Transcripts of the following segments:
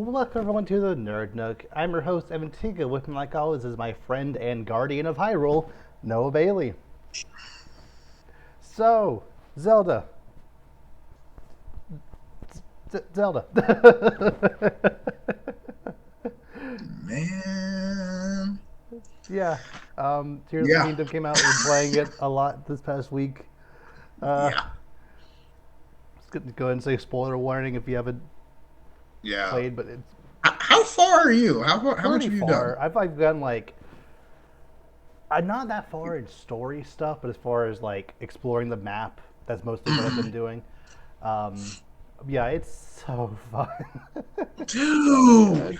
Welcome everyone to the Nerd Nook. I'm your host Evan Tiga. With me, like always, is my friend and guardian of Hyrule, Noah Bailey. So, Zelda. Zelda. Man. Yeah. Tears of the Yeah. Kingdom came out. We're playing it a lot this past week. Uh, Yeah. just gonna go ahead and say spoiler warning if you haven't Yeah. played, but it's How far are you? How much pretty have you done? far. I've done like I'm not that far in story stuff, but as far as like exploring the map, that's mostly what I've been doing. Um, yeah, it's so fun. It's so Dude. good.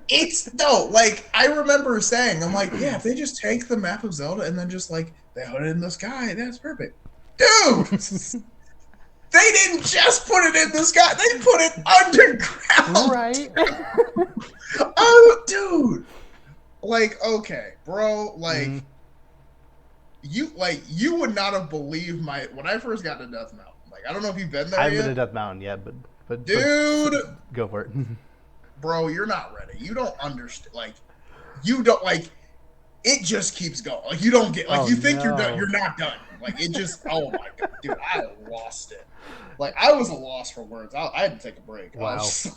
It's no, like I remember saying, I'm like, yeah, if they just take the map of Zelda and then just like they put it in the sky, that's perfect. Dude, they didn't just put it in the sky, they put it underground. Right? Oh, dude. Like, okay, bro, Mm, you would not have believed my when I first got to Death Mountain. Like, I don't know if you've been I there haven't been to yet. Death Mountain yet, but Dude, go for it. bro, you're not ready. You don't understand. Like, you don't like. It just keeps going. Like, you don't get. Like, Oh you think you're done. no! You're not done. Like, it just. Oh my god, dude, I lost it. Like, I was a loss for words. I had to take a break. I was Wow. just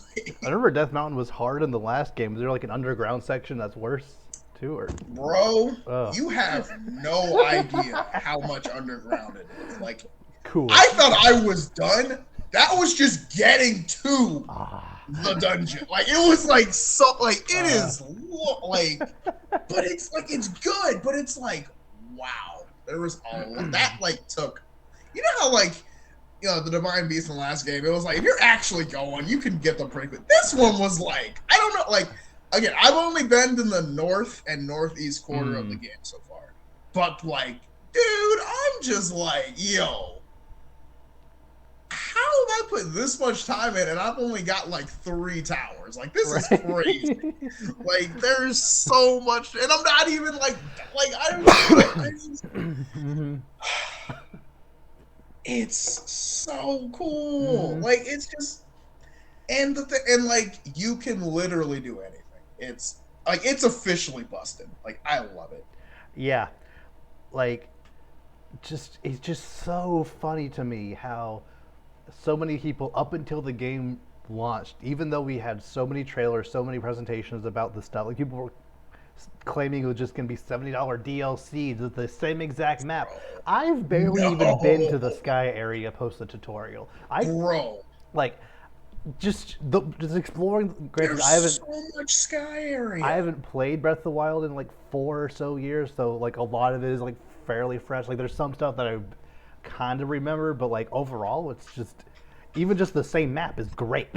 I like, remember Death Mountain was hard in the last game. Is there like an underground section that's worse too, or? bro, Oh, you have no idea how much underground it is. Like, cool. I thought I was done. That was just getting to Ah. the dungeon. Like, it was like so. Like, it Uh, is like. But it's like it's good, but it's like wow. There was a lot that like took. You know how like the Divine Beast in the last game, it was like if you're actually going, you can get them pretty quick. This one was like I don't know. Like again, I've only been in the north and northeast quarter of the mm, game so far, but like, dude, I'm just like yo. How did I put this much time in and I've only got like 3 towers? Like this is crazy. right. Like there's so much, and I'm not even like I just like I just hmm it's so cool. hmm Like it's just and the thing and like you can literally do anything. It's like it's officially busted. Like I love it. Yeah, like just it's just so funny to me how so many people up until the game launched, even though we had so many trailers, so many presentations about the stuff, like people were claiming it was just going to be $70 DLC with the same exact map. Bro. I've barely even been No. to the Sky area post the tutorial. I Bro. like just exploring. Granted, There's so much sky I area. haven't played Breath of the Wild in like 4 or so years, so like a lot of it is like fairly fresh. Like there's some stuff that I kind of remember, but like overall, it's just even just the same map is great.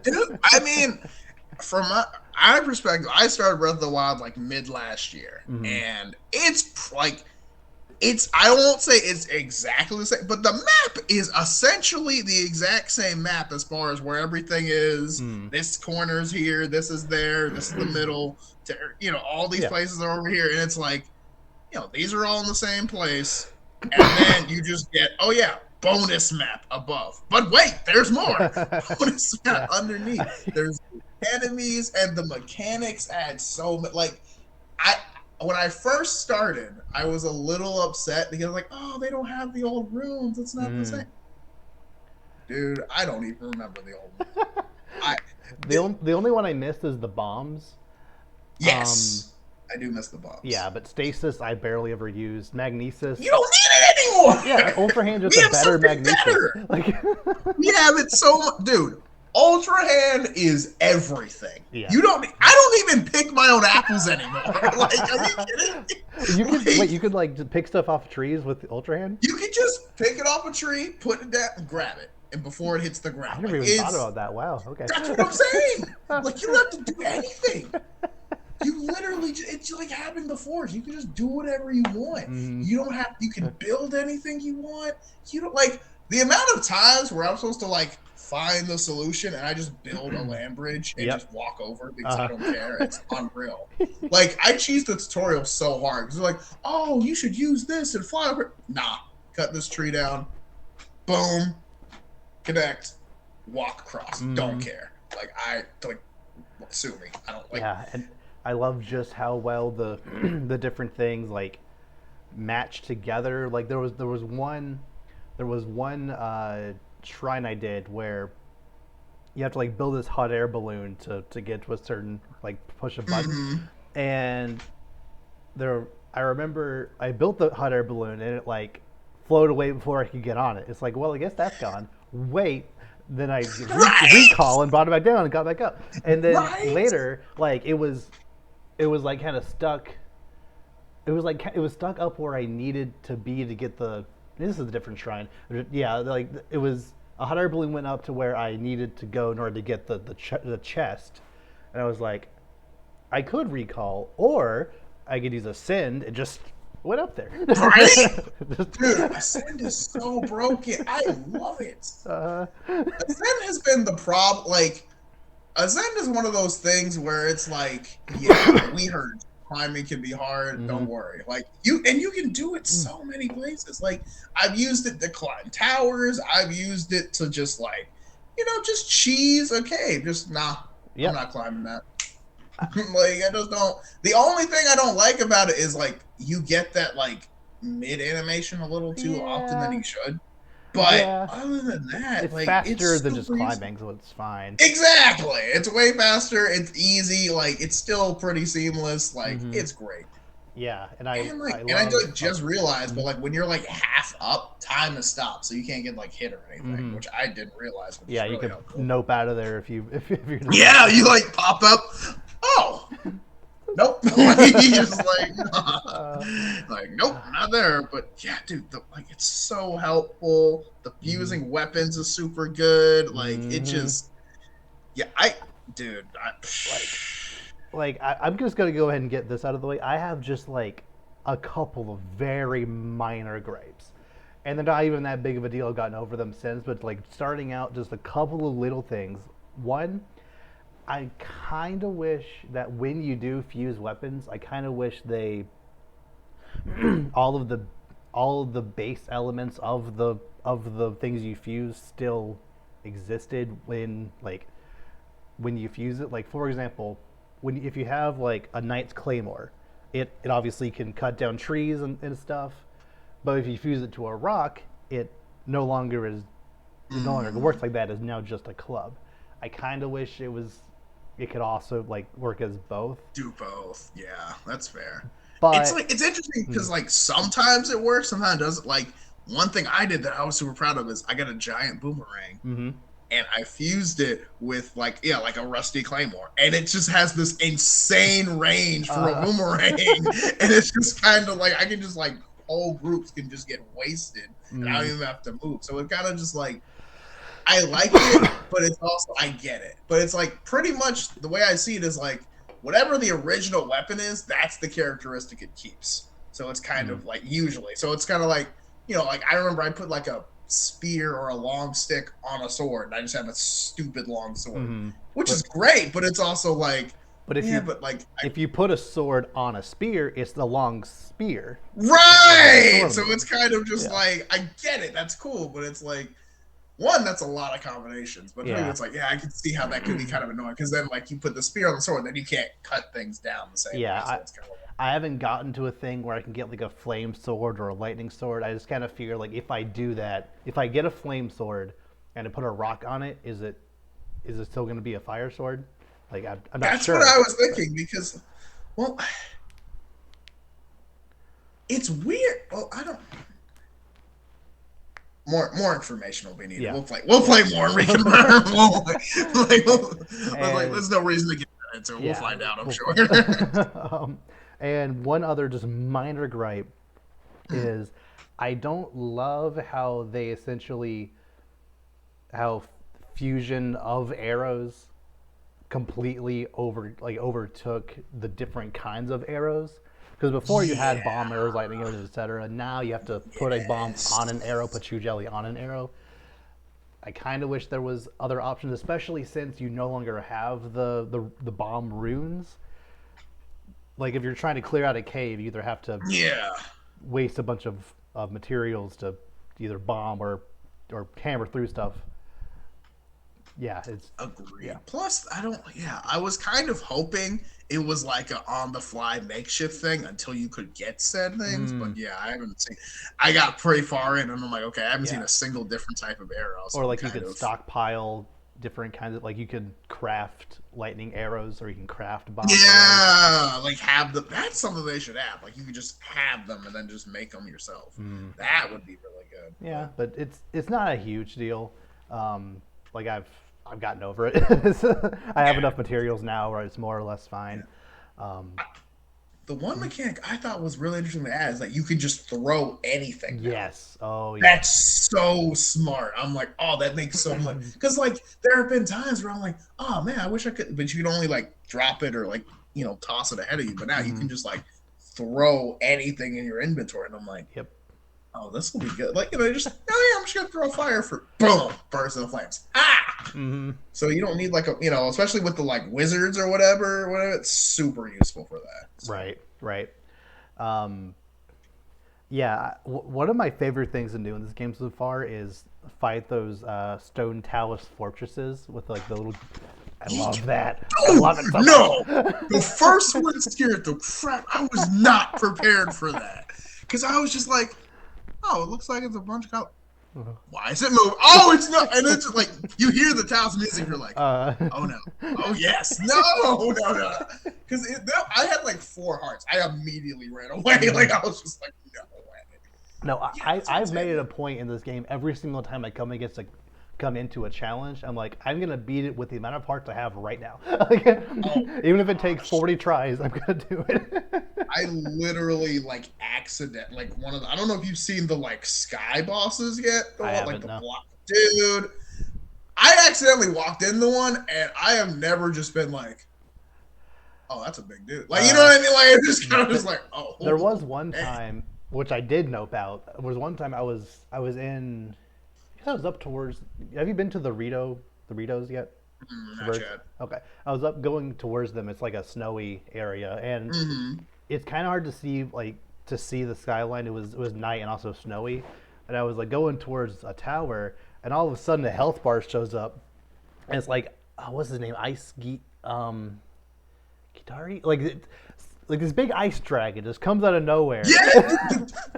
Dude, I mean, from my perspective, I started Breath of the Wild like mid last year, hmm and it's like it's I won't say it's exactly the same, but the map is essentially the exact same map as far as where everything is. Mm. This corner's here, this is there, this is the middle. To, all these Yeah. places are over here, and it's like these are all in the same place, and then you just get oh yeah, bonus map above. But wait, there's more bonus map yeah. underneath. There's enemies, and the mechanics add so much. Like I when I first started, I was a little upset because like, oh, they don't have the old rooms. It's not the mm. same. Dude, I don't even remember the old map. I The only one I missed is the bombs. Um, yes, I do miss the yeah, bombs. but stasis I barely ever used. You Magnesis, don't need it yeah, anymore. Ultra Hand just We a have better something Magnesis. better. Like, We have it so much, dude. Ultra Hand is everything. yeah. You don't. I don't even pick my own apples anymore. Like, are you kidding You me? could wait. Like, You could like just pick stuff off trees with Ultra Hand. you can just pick it off a tree, put it down, and grab it, and before it hits the I ground, never like even thought it's about that. Wow. Okay. that's what I'm saying. Like you don't have to do anything. You literally, it's like happened before. You can just do whatever you want. mm, You don't have. You can build anything you want. You don't like the amount of times where I'm supposed to like find the solution and I just build a land bridge and yep. just walk over because I Uh, don't care. It's unreal. Like I cheesed the tutorial so hard because they're like, oh, you should use this and fly over. Nah, cut this tree down. Boom, connect, walk across. Don't mm, care. Like sue me. I don't like. Yeah, and I love just how well the the different things like match together. Like there was one shrine I did where you have to like build this hot air balloon to get to a certain like push a button, Mm-hmm. and there I remember I built the hot air balloon and it like floated away before I could get on it. It's like, well, I guess that's gone. Wait, then I Right. recall and brought it back down and got back up. And then Right. later, like it was like kind of stuck. It was stuck up where I needed to be to get the. This is a different shrine. Yeah, like it was a hot air balloon went up to where I needed to go in order to get the chest, and I was like, I could recall, or I could use a send and just went up there. Right. Just, Dude, Ascend is so broken. I love it. uh, Ascend has been the problem. Like, Ascend is one of those things where it's like, yeah, we heard climbing can be hard. mm-hmm. Don't worry. Like you can do it so many places. Like I've used it to climb towers. I've used it to just like, just cheese. Okay, just nah. I'm Yep. not climbing that. Like I just don't. The only thing I don't like about it is like you get that like mid animation a little too often than Yeah. you should. But Yeah. other than that, It's like faster it's than just super easy. climbing, so it's fine. Exactly. It's way faster. It's easy. Like it's still pretty seamless. Like Mm-hmm. it's great. Yeah, and And I I love. like Oh, just realized, mm-hmm. but like when you're like half up, time has stopped, so you can't get like hit or anything, Mm-hmm. which I didn't realize, which Yeah, is you really could helpful. nope out of there if you're just like, Yeah, you like pop up. Oh, nope. Like you just like uh, like nope, not there. But yeah, dude, like it's so helpful. The mm-hmm. fusing weapons is super good. Like it Mm-hmm. just yeah, I dude, like I'm just gonna go ahead and get this out of the way. I have just like a couple of very minor gripes, and they're not even that big of a deal. I've gotten over them since, but like starting out, just a couple of little things. One, I kind of wish that when you do fuse weapons, I kind of wish they all of the all of the base elements of the things you fuse still existed when you fuse it. Like for example, when if you have like a knight's claymore, it obviously can cut down trees and stuff, but if you fuse it to a rock, it no longer is it no longer works like that. It's now just a club. I kind of wish it could also like work as both, do both. Yeah, that's fair. It's but like it's interesting because like sometimes it works, sometimes it doesn't. Like one thing I did that I was super proud of is I got a giant boomerang mm-hmm. and I fused it with like yeah, like a rusty claymore, and it just has this insane range for a uh, boomerang, and it's just kind of like I can just like whole groups can just get wasted, and I mm, don't even have to move. So it kind of just like I like it, but it's also I get it. But it's like pretty much the way I see it is like whatever the original weapon is, that's the characteristic it keeps. So it's kind mm, of like usually. So it's kind of like, like I remember I put like a spear or a long stick on a sword and I just have a stupid long sword, mm-hmm. which is but great, but it's also like, but yeah, but like if you put a sword on a spear, it's the long spear. It has a right. sword on So the it's end. kind of just Yeah, like I get it, that's cool, but it's like one, that's a lot of combinations. But two, yeah, it's like, yeah, I can see how that could be kind of annoying because then, like, you put the spear on the sword, then you can't cut things down the same way. yeah. So it's kind of I haven't gotten to a thing where I can get like a flame sword or a lightning sword. I just kind of figure like if I do that, if I get a flame sword and I put a rock on it, is it still going to be a fire sword? Like I'm not that's what sure, I was but thinking because, well, it's weird. Well, I don't. More information will be needed. yeah, We'll play more and reconfirm. and There's no reason to get into it. We'll yeah, find out. I'm we'll sure. and one other just minor gripe is I don't love how they essentially how fusion of arrows completely overtook the different kinds of arrows. Because before you Yeah. had bomb arrows, lightning arrows, etc. Now you have to put a bomb on an arrow, Yes. put true jelly on an arrow. I kind of wish there was other options, especially since you no longer have the bomb runes. Like if you're trying to clear out a cave, you either have to Yeah. waste a bunch of materials to either bomb or hammer through stuff, Yeah, it's Agreed. yeah. Plus, I don't. Yeah, I was kind of hoping it was like a on the fly makeshift thing until you could get said things. But Mm, yeah, I haven't seen. I got pretty far in, and I'm like, okay, I haven't seen yeah. a single different type of arrow, so Or I'm like you kind could of. stockpile different kinds of like you could craft lightning arrows or you can craft bomb arrows. Yeah, like have the. That's something they should have. Like you could just have them and then just make them yourself. Mm. That would be really good. Yeah, But but it's not a huge deal. Like I've gotten over it. I have yeah, enough materials now where it's more or less fine. yeah. Um, The one mechanic I thought was really interesting to add is that you can just throw anything now. yes. Oh yeah. That's so smart. I'm like, oh, that makes so much. Because like there have been times where I'm like, oh man, I wish I could, but you can only like drop it or like toss it ahead of you. But now you Mm-hmm. can just like throw anything in your inventory, and I'm like, Yep. oh, this will be good. Like just oh yeah, I'm just gonna throw fire for boom, burst into flames. Ah. Mm-hmm. So you don't need like a especially with the like wizards or whatever. It's super useful for that. So Right. Right. Um, yeah. One of my favorite things to do in this game so far is fight those stone talus fortresses with like the little. I love that. I oh love it so no, the much. first one scared the crap. I was not prepared for that because I was just like, oh, it looks like it's a bunch of. Why is it moving? Oh, it's not, and it's like you hear the Taos music, you're like, uh, oh no, oh yes, no, no, because I had like 4 hearts. I immediately ran away. Like I was just like, no way. No, Yeah, that's I've made it insane. a point in this game every single time I come into a challenge. I'm like, I'm gonna beat it with the amount of parts I have right now. Like, Oh even if it takes gosh. 40 tries, I'm gonna do it. I literally like like one of the, I don't know if you've seen the like sky bosses yet, the I one like haven't the no. block dude. I accidentally walked into one and I have never just been like, oh, that's a big dude. Like you know Uh, what I mean? Like it just kind of th- just like, oh there was one man. time which I did know about. Was one time I was in. I guess I was up towards. Have you been to the Ritos yet? The Not birds. yet. Okay, I was up going towards them. It's like a snowy area, and Mm-hmm. it's kind of hard to see the skyline. It was night and also snowy, and I was like going towards a tower, and all of a sudden a health bar shows up, and it's like, what's his name? Kitari, like this big ice dragon just comes out of nowhere. Yeah,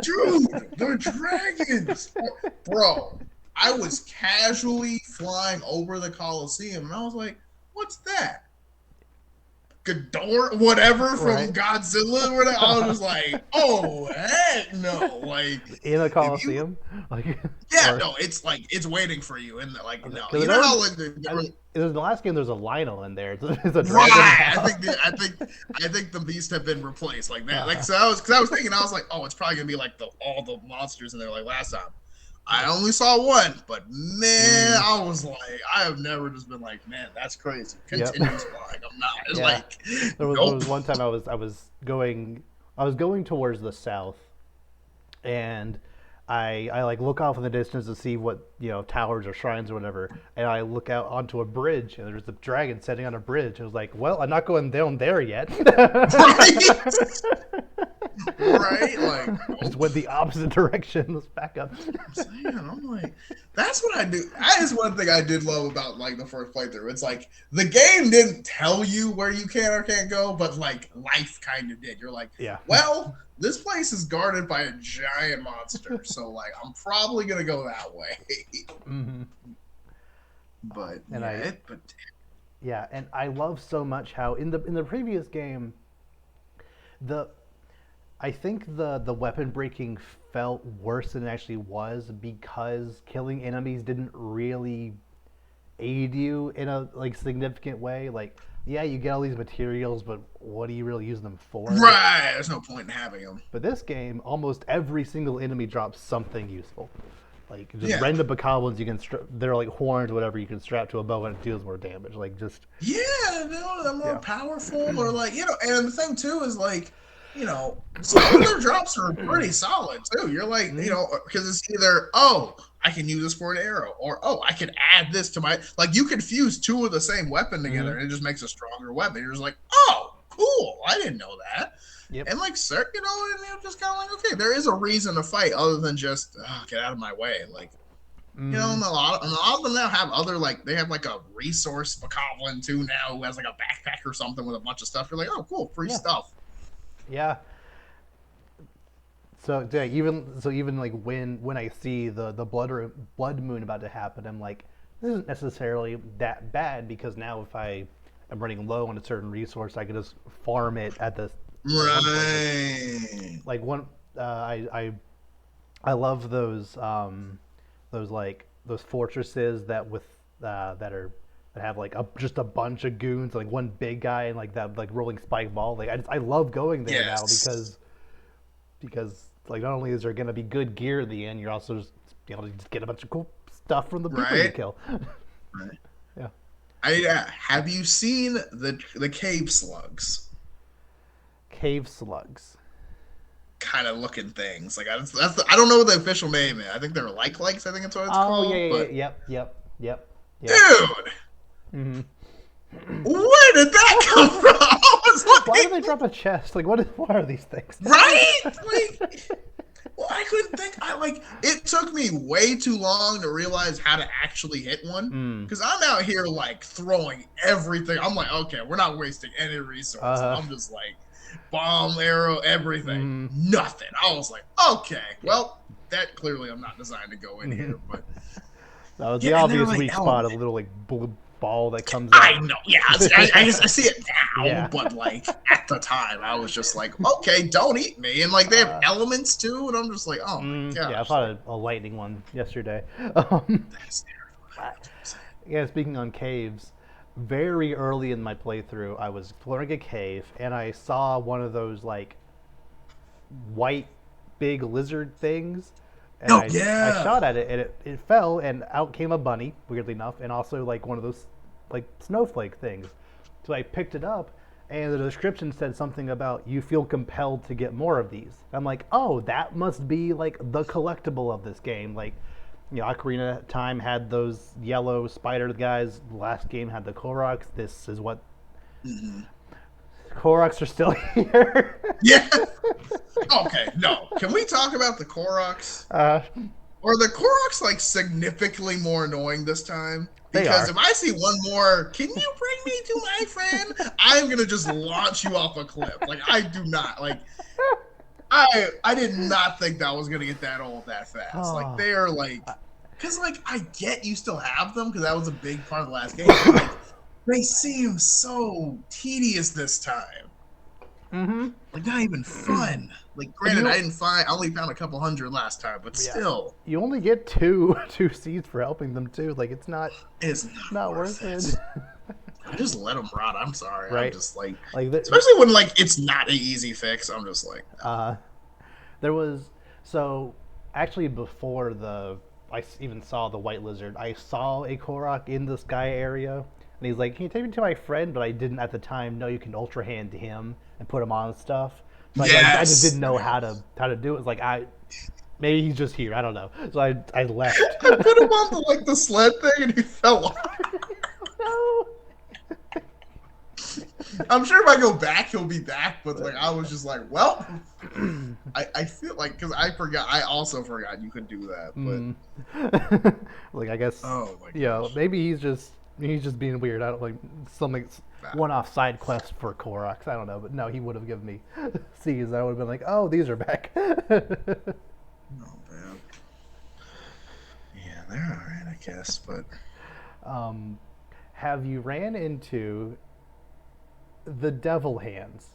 dude, the dragons, bro. I was casually flying over the Coliseum, and I was like, "What's that?" Ghidorah, whatever from Right. Godzilla. Whatever. I was just like, "Oh heck no!" Like, In a if you, coliseum, like, yeah, or no, it's like it's waiting for you, and like, no, because you I know know how like in the last game there's a Lionel in there. It's a dragon. right. I think the beasts have been replaced like that. Like so, I was thinking, I was like, oh, it's probably gonna be like all the monsters in there like last time. I only saw one, but man, Mm, I was like, I have never just been like, man, that's crazy. yep. Continues flying. I'm not. It's Yeah. like, There was nope. one time I was going towards the south, and I like look off in the distance to see what towers or shrines or whatever, and I look out onto a bridge and there's a dragon sitting on a bridge. I was like, well, I'm not going down there yet. Right? Right? Like, Just nope. went the opposite direction. Let's back up. I'm saying, I'm like, that's what I do. That is one thing I did love about like the first playthrough. It's like the game didn't tell you where you can or can't go, but like life kind of did. You're like, Yeah. well, this place is guarded by a giant monster, so like I'm probably gonna go that way. Hmm. But And yeah, but yeah, and I love so much how in the previous game, the I think the weapon breaking felt worse than it actually was because killing enemies didn't really aid you in a like significant way. Like, yeah, you get all these materials, but what do you really use them for? right, there's no point in having them. But this game, almost every single enemy drops something useful. Like just Yeah, random bokoblins, they're like horns, whatever. You can strap to a bow and it deals more damage. Like just yeah, no, they're more yeah. powerful, or like and the thing too is like, some of their drops are pretty solid too. You're like, Mhm. because it's either I can use this for an arrow, or I can add this to my like you can fuse two of the same weapon together, Mhm. and it just makes a stronger weapon. You're just like, oh, cool, I didn't know that. Yep. And like, sir, and you're just kind of like, okay, there is a reason to fight other than just get out of my way, like. You know, Mm-hmm. and a lot of them now have other like they have like a resource bokoblin too now who has like a backpack or something with a bunch of stuff. You're like, oh, cool, free Yeah. stuff. Yeah. So yeah, even like when I see the blood moon about to happen, I'm like, this isn't necessarily that bad because now if I am running low on a certain resource, I can just farm it at one place. Right. Like one, I love those like those fortresses that with that have like just a bunch of goons, like one big guy and like that like rolling spike ball. Like I love going there now Yes. because like not only is there gonna be good gear at the end, you're also just able to just get a bunch of cool stuff from the people you Right. kill. Right. Yeah, Have you seen the cave slugs? cave slugs. Kind of looking things. Like I don't know what the official name is. I think they're like likes. I think that's what it's Oh yeah, called. yeah, yeah, But yep, yep, yep, yeah. dude, Mm-hmm. where did that come from? I was Why do they like, drop a chest? Like what are these things? right? Like, well, I couldn't think. I like it took me way too long to realize how to actually hit one Mm. because I'm out here like throwing everything. I'm like, okay, we're not wasting any resources. Uh. I'm just like bomb, arrow, everything. Mm. Nothing. I was like, okay, Yeah. well, that clearly I'm not designed to go in Mm-hmm. here, but That was yeah, the and they're obvious like weak spot elements. of a little like blue ball that comes I out. know, yeah, I see it now, Yeah. but like at the time, I was just like, okay, don't eat me, and like they have Uh, elements too, and I'm just like, oh my yeah, I gosh, fought like a lightning one yesterday. that's terrifying. That's what I'm saying. Yeah, speaking on caves, very early in my playthrough, I was exploring a cave and I saw one of those like white big lizard things, and No, I yeah. shot at it and it fell and out came a bunny, weirdly enough, and also like one of those like snowflake things. So I picked it up and the description said something about you feel compelled to get more of these. I'm like, oh, that must be like the collectible of this game. Like, you know, Ocarina of Time had those yellow spider guys. The last game had the Koroks. This is what Hmm. Koroks are still here. Yeah. Okay, no. Can we talk about the Koroks? uh, Or the Koroks like significantly more annoying this time? they Because are. if I see one more, can you bring me to my friend? I'm gonna just launch you off a cliff. Like I do not like. I did not think that was gonna get that old that fast. Like Oh, they're like, because like I get you still have them because that was a big part of the last game, but like they seem so tedious this time. mm-hmm. Like not even fun. Like And granted, I only found a couple hundred last time, but yeah, still, you only get two seeds for helping them too. Like it's it's not not worth worth it. it. I just let them rot. I'm sorry. I'm Right? just like, Like especially when like it's not an easy fix. I'm just like, no. uh, there was so actually before even saw the white lizard, I saw a Korok in the sky area, and he's like, "Can you take me to my friend?" But I didn't at the time know you can ultra hand to him and put him on stuff. So I just Yes, didn't know how to do it. It's like maybe he's just here. I don't know. So I left. I put him on the sled thing and he fell off. No. I'm sure if I go back, he'll be back. But like, I was just like, well, I feel like because I forgot. I also forgot you could do that. But Mm. Like I guess oh my you know gosh, maybe he's just being weird. I don't like something nah. one-off side quest for Koroks. I don't know, but no, he would have given me C's. I would have been like, oh, these are back. Oh man, yeah, they're all right, I guess. But um, have you ran into the devil hands?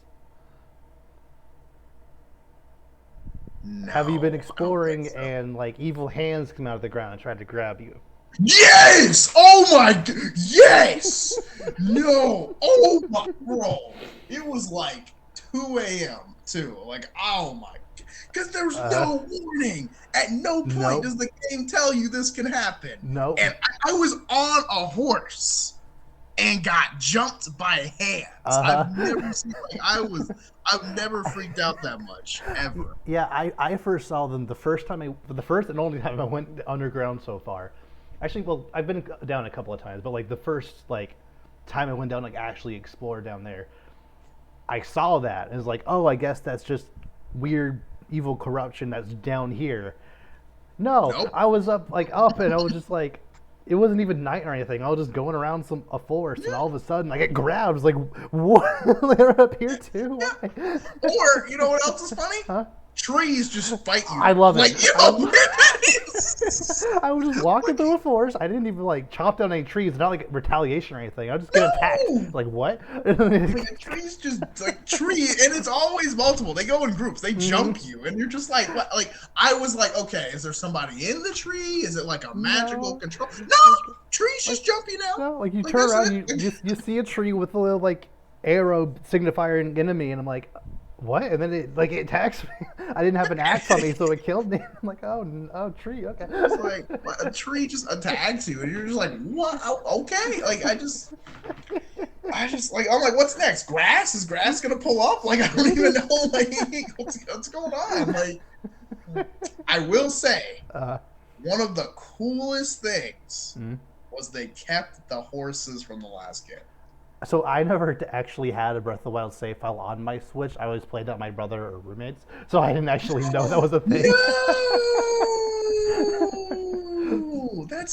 Have you been no, I don't think exploring so. and like evil hands come out of the ground and try to grab you? Yes! Oh my yes! No! Oh my bro. It was like 2 a.m. too. Like, oh my, because there's Uh, no warning. At no point nope, does the game tell you this can happen. nope. And I was on a horse and got jumped by hands. Uh I've huh. never seen like I've never freaked out that much ever. Yeah, I first saw them the first and only time I went underground so far. Actually, well, I've been down a couple of times, but like the first like time I went down, like actually explored down there, I saw that and was like, oh, I guess that's just weird evil corruption that's down here. No, Nope. I was up, and I was just like, it wasn't even night or anything. I was just going around a forest, and Yeah, all of a sudden I get grabbed. I was like, what? They're up here too? yeah. Why? Or you know what else is funny? Huh? Trees just fight you. I love it. Like yo, I, that is I was just walking like through a forest. I didn't even like chop down any trees. Not like retaliation or anything. I was just get attacked. no. Like what? Like a tree's just like tree, and it's always multiple. They go in groups. They Hmm. jump you, and you're just like, what? Like I was like, okay, is there somebody in the tree? Is it like a magical No. control? No, Like, trees like just jump you now. no. Like you Like turn that's around, it. you see a tree with a little like arrow signifying enemy, and I'm like, what? And then it attacks me. I didn't have an axe on me, so it killed me. I'm like, oh, tree, okay. It's like what, a tree just attacks you, and you're just like, what? Oh, okay. Like I just like I'm like, what's next? Grass? Is grass gonna pull up? Like I don't even know. Like what's going on? Like I will say, Uh, one of the coolest things mm. was they kept the horses from the last game. So I never actually had a Breath of the Wild save file on my Switch. I always played that with my brother or roommates, so I didn't actually know that was a thing. No, that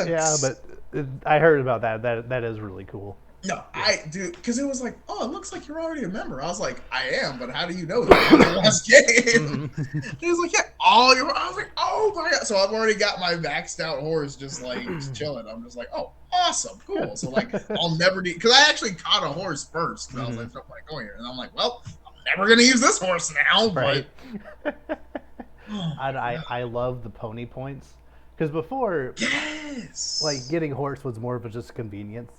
Yeah, sucks. but I heard about that. That is really cool. No, Yeah. I do because it was like, oh, it looks like you're already a member. I was like, I am, but how do you know that? The last game. Mhm. He was like, yeah, all your. I was like, oh my god. So I've already got my maxed out horse just like just chilling. I'm just like, oh, awesome, cool. So like, I'll never need because I actually caught a horse first because I was Mhm. like, no point going here, and I'm like, well, I'm never gonna use this horse now. Right. But oh And my god, I love the pony points because before, like, yes, getting horse was more of a just convenience.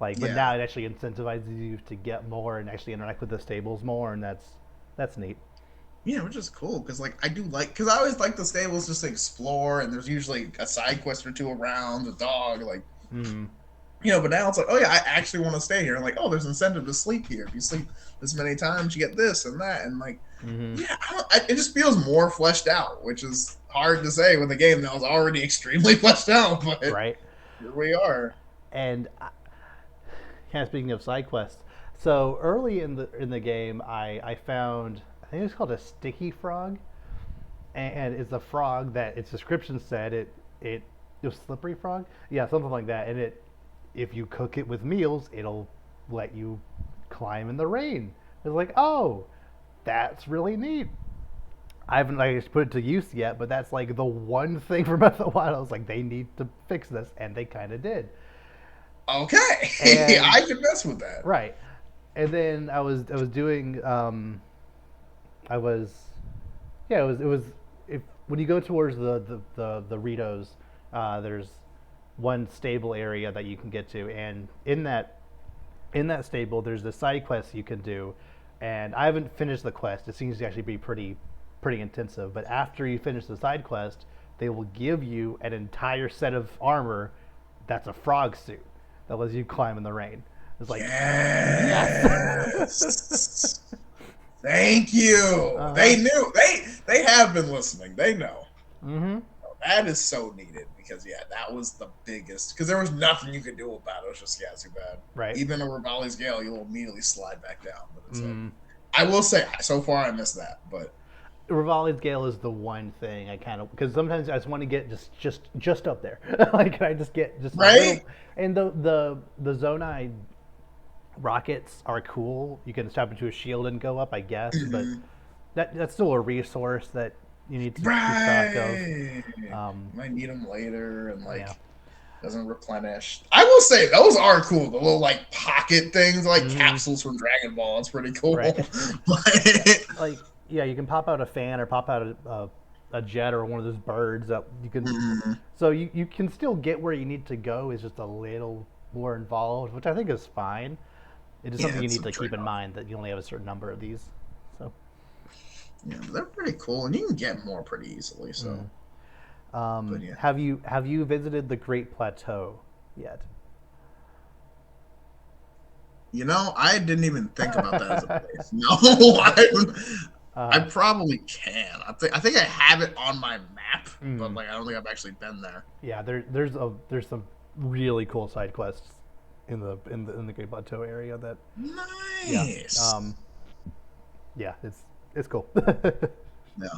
Like, but yeah. now it actually incentivizes you to get more and actually interact with the stables more, and that's neat. Yeah, which is cool because like I do like because I always like the stables just to explore and there's usually a side quest or two around the dog like Mm. but now it's like oh yeah I actually want to stay here and like oh there's incentive to sleep here if you sleep this many times you get this and that and like Hmm. yeah it just feels more fleshed out which is hard to say with a game that was already extremely fleshed out but Right. here we are. And kind of speaking of side quests, so early in the game, I found, I think it's called a sticky frog, and it's a frog that its description said it was slippery frog, yeah, something like that, and if you cook it with meals, it'll let you climb in the rain. It's like, oh, that's really neat. I haven't like put it to use yet, but that's like the one thing from Breath of the Wild. I was like, they need to fix this, and they kind of did. Okay. And I can mess with that. right, and then I was doing I was it was if when you go towards the Ritos, there's one stable area that you can get to, and in that stable there's the side quest you can do, and I haven't finished the quest. It seems to actually be pretty intensive, but after you finish the side quest, they will give you an entire set of armor that's a frog suit that lets you climb in the rain. It's like, yes. Yes. Thank you. Uh-huh. They knew. They have been listening. They know. Mm-hmm. That is so needed because yeah, that was the biggest because there was nothing you could do about it. It was just yeah, too bad. Right. Even a Rivali's Gale, you'll immediately slide back down. But it's like Mm. I will say so far I missed that. But Rivali's Gale is the one thing I kind of, because sometimes I just want to get just up there. Like, can I just get just a right? little? And the Zonai rockets are cool. You can strap into a shield and go up, I guess, but Mhm. that's still a resource that you need to keep track of. Right. Um, Might need them later and yeah. like doesn't replenish. I will say those are cool. The little like pocket things, like Hmm. capsules from Dragon Ball. It's pretty cool. Right. But Like, yeah, you can pop out a fan or pop out a jet or one of those birds that you can. mm, So you can still get where you need to go. It's just a little more involved, which I think is fine. It is yeah, something you it's need a to trade keep in off. mind that you only have a certain number of these. So, Yeah, but they're pretty cool, and you can get more pretty easily. So, mm. but yeah, Have you visited the Great Plateau yet? I didn't even think about that as a place. No, I uh, probably can. I think I have it on my map, but mm, like I don't think I've actually been there. yeah, there's some really cool side quests in the Great Plateau area yeah, Nice. um, yeah, it's cool. Yeah.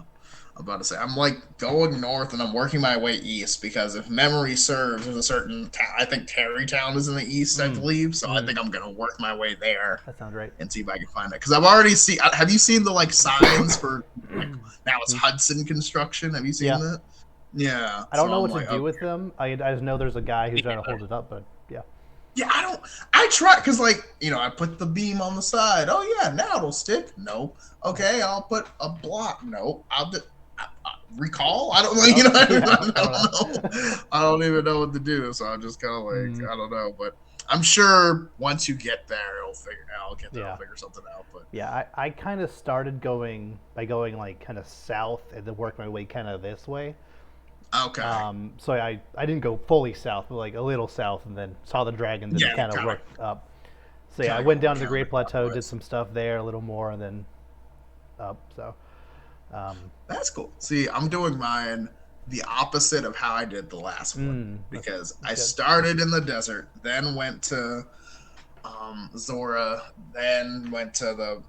I'm about to say I'm like going north and I'm working my way east because if memory serves, there's a certain town. I think Terrytown is in the east, I Mm. believe. So I Mm. think I'm gonna work my way there That sounds right. and see if I can find it. Because I've already seen. Have you seen the like signs for like now it's Hmm. Hudson Construction? Have you seen Yeah. that? Yeah. I So don't know I'm what to like, do okay. with them. I just know there's a guy who's Yeah, trying to hold it up, but yeah. yeah, I don't. I try because, like, I put the beam on the side. Oh yeah, now it'll stick. No, okay, I'll put a block. No, I'll do. Recall. I don't know. Yep. Yeah. I I don't don't know. I don't even know what to do. So I'm just kind of like, know. I don't know. But I'm sure once you get there, it'll figure. I'll get there. I'll Yeah. figure something out. But Yeah, I kind of started going by going like kind of south and then work my way kind of this way. okay, So I didn't go fully south, but like a little south, and then saw the dragon, then yeah, kind of worked up. So yeah, I kind of went going down to the Great Plateau, did counterclockwise. some stuff there, a little more, and then up. So um, That's cool. See, I'm doing mine the opposite of how I did the last one because that's I good. started in the desert, then went to Zora, then went to the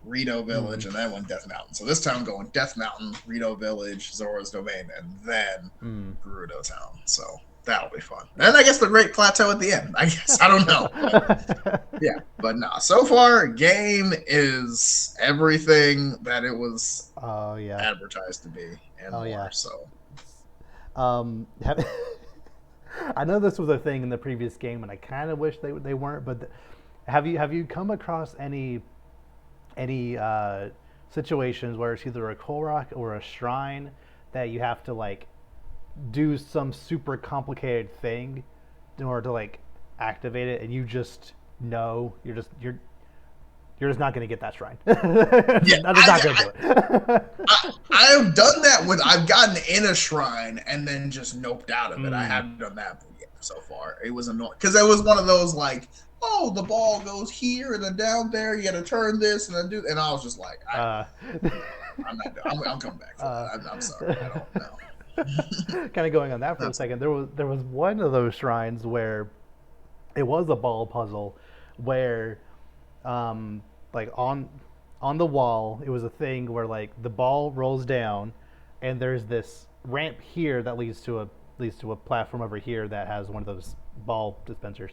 Rito Mm, Village, and then went Death Mountain. So this time I'm going Death Mountain, Rito Village, Zora's Domain, and then mm. Gerudo Town. So that'll be fun. And I guess the Great Plateau at the end. I guess I don't That's know, but yeah. But no, so far game is everything that it was oh yeah, advertised to be and oh more. yeah. So Have, I know this was a thing in the previous game, and I kind of wish they weren't. But have you come across any situations where it's either a Korok or a shrine that you have to like do some super complicated thing in order to like activate it, and you just know you're just not going to get that shrine. yeah, I'm just not going to do it. I have done that with I've gotten in a shrine and then just noped out of it. I mm, haven't done that yet so far. It was annoying because it was one of those like, oh, the ball goes here and then down there. You got to turn this and then do, and I was just like, uh, I'm not. I'm coming back for uh, that. I'm sorry. I don't know. kind of going on that for a That's second. There was one of those shrines where it was a ball puzzle, where like on the wall it was a thing where like the ball rolls down, and there's this ramp here that leads to a platform over here that has one of those ball dispensers,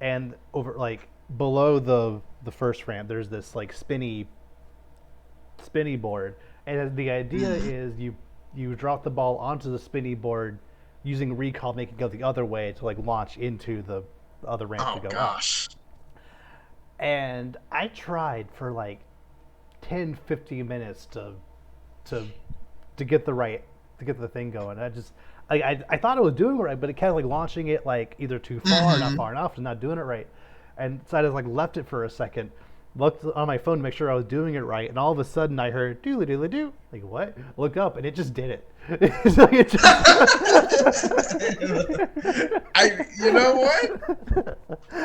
and over like below the first ramp there's this like spinny board, and the idea is you drop the ball onto the spinny board using recall, making it go the other way to like launch into the other ramp to oh go up. gosh. And I tried for like 10, 15 minutes to to get the right to get the thing going. I thought it was doing it right, but it kept like launching it like either too far or not Mm-hmm. far enough and not doing it right. And so I just like left it for a second, looked on my phone to make sure I was doing it right, and all of a sudden I heard doodly doodly doo. Like what? Look up, and it just did it. It's like it just I. You know what?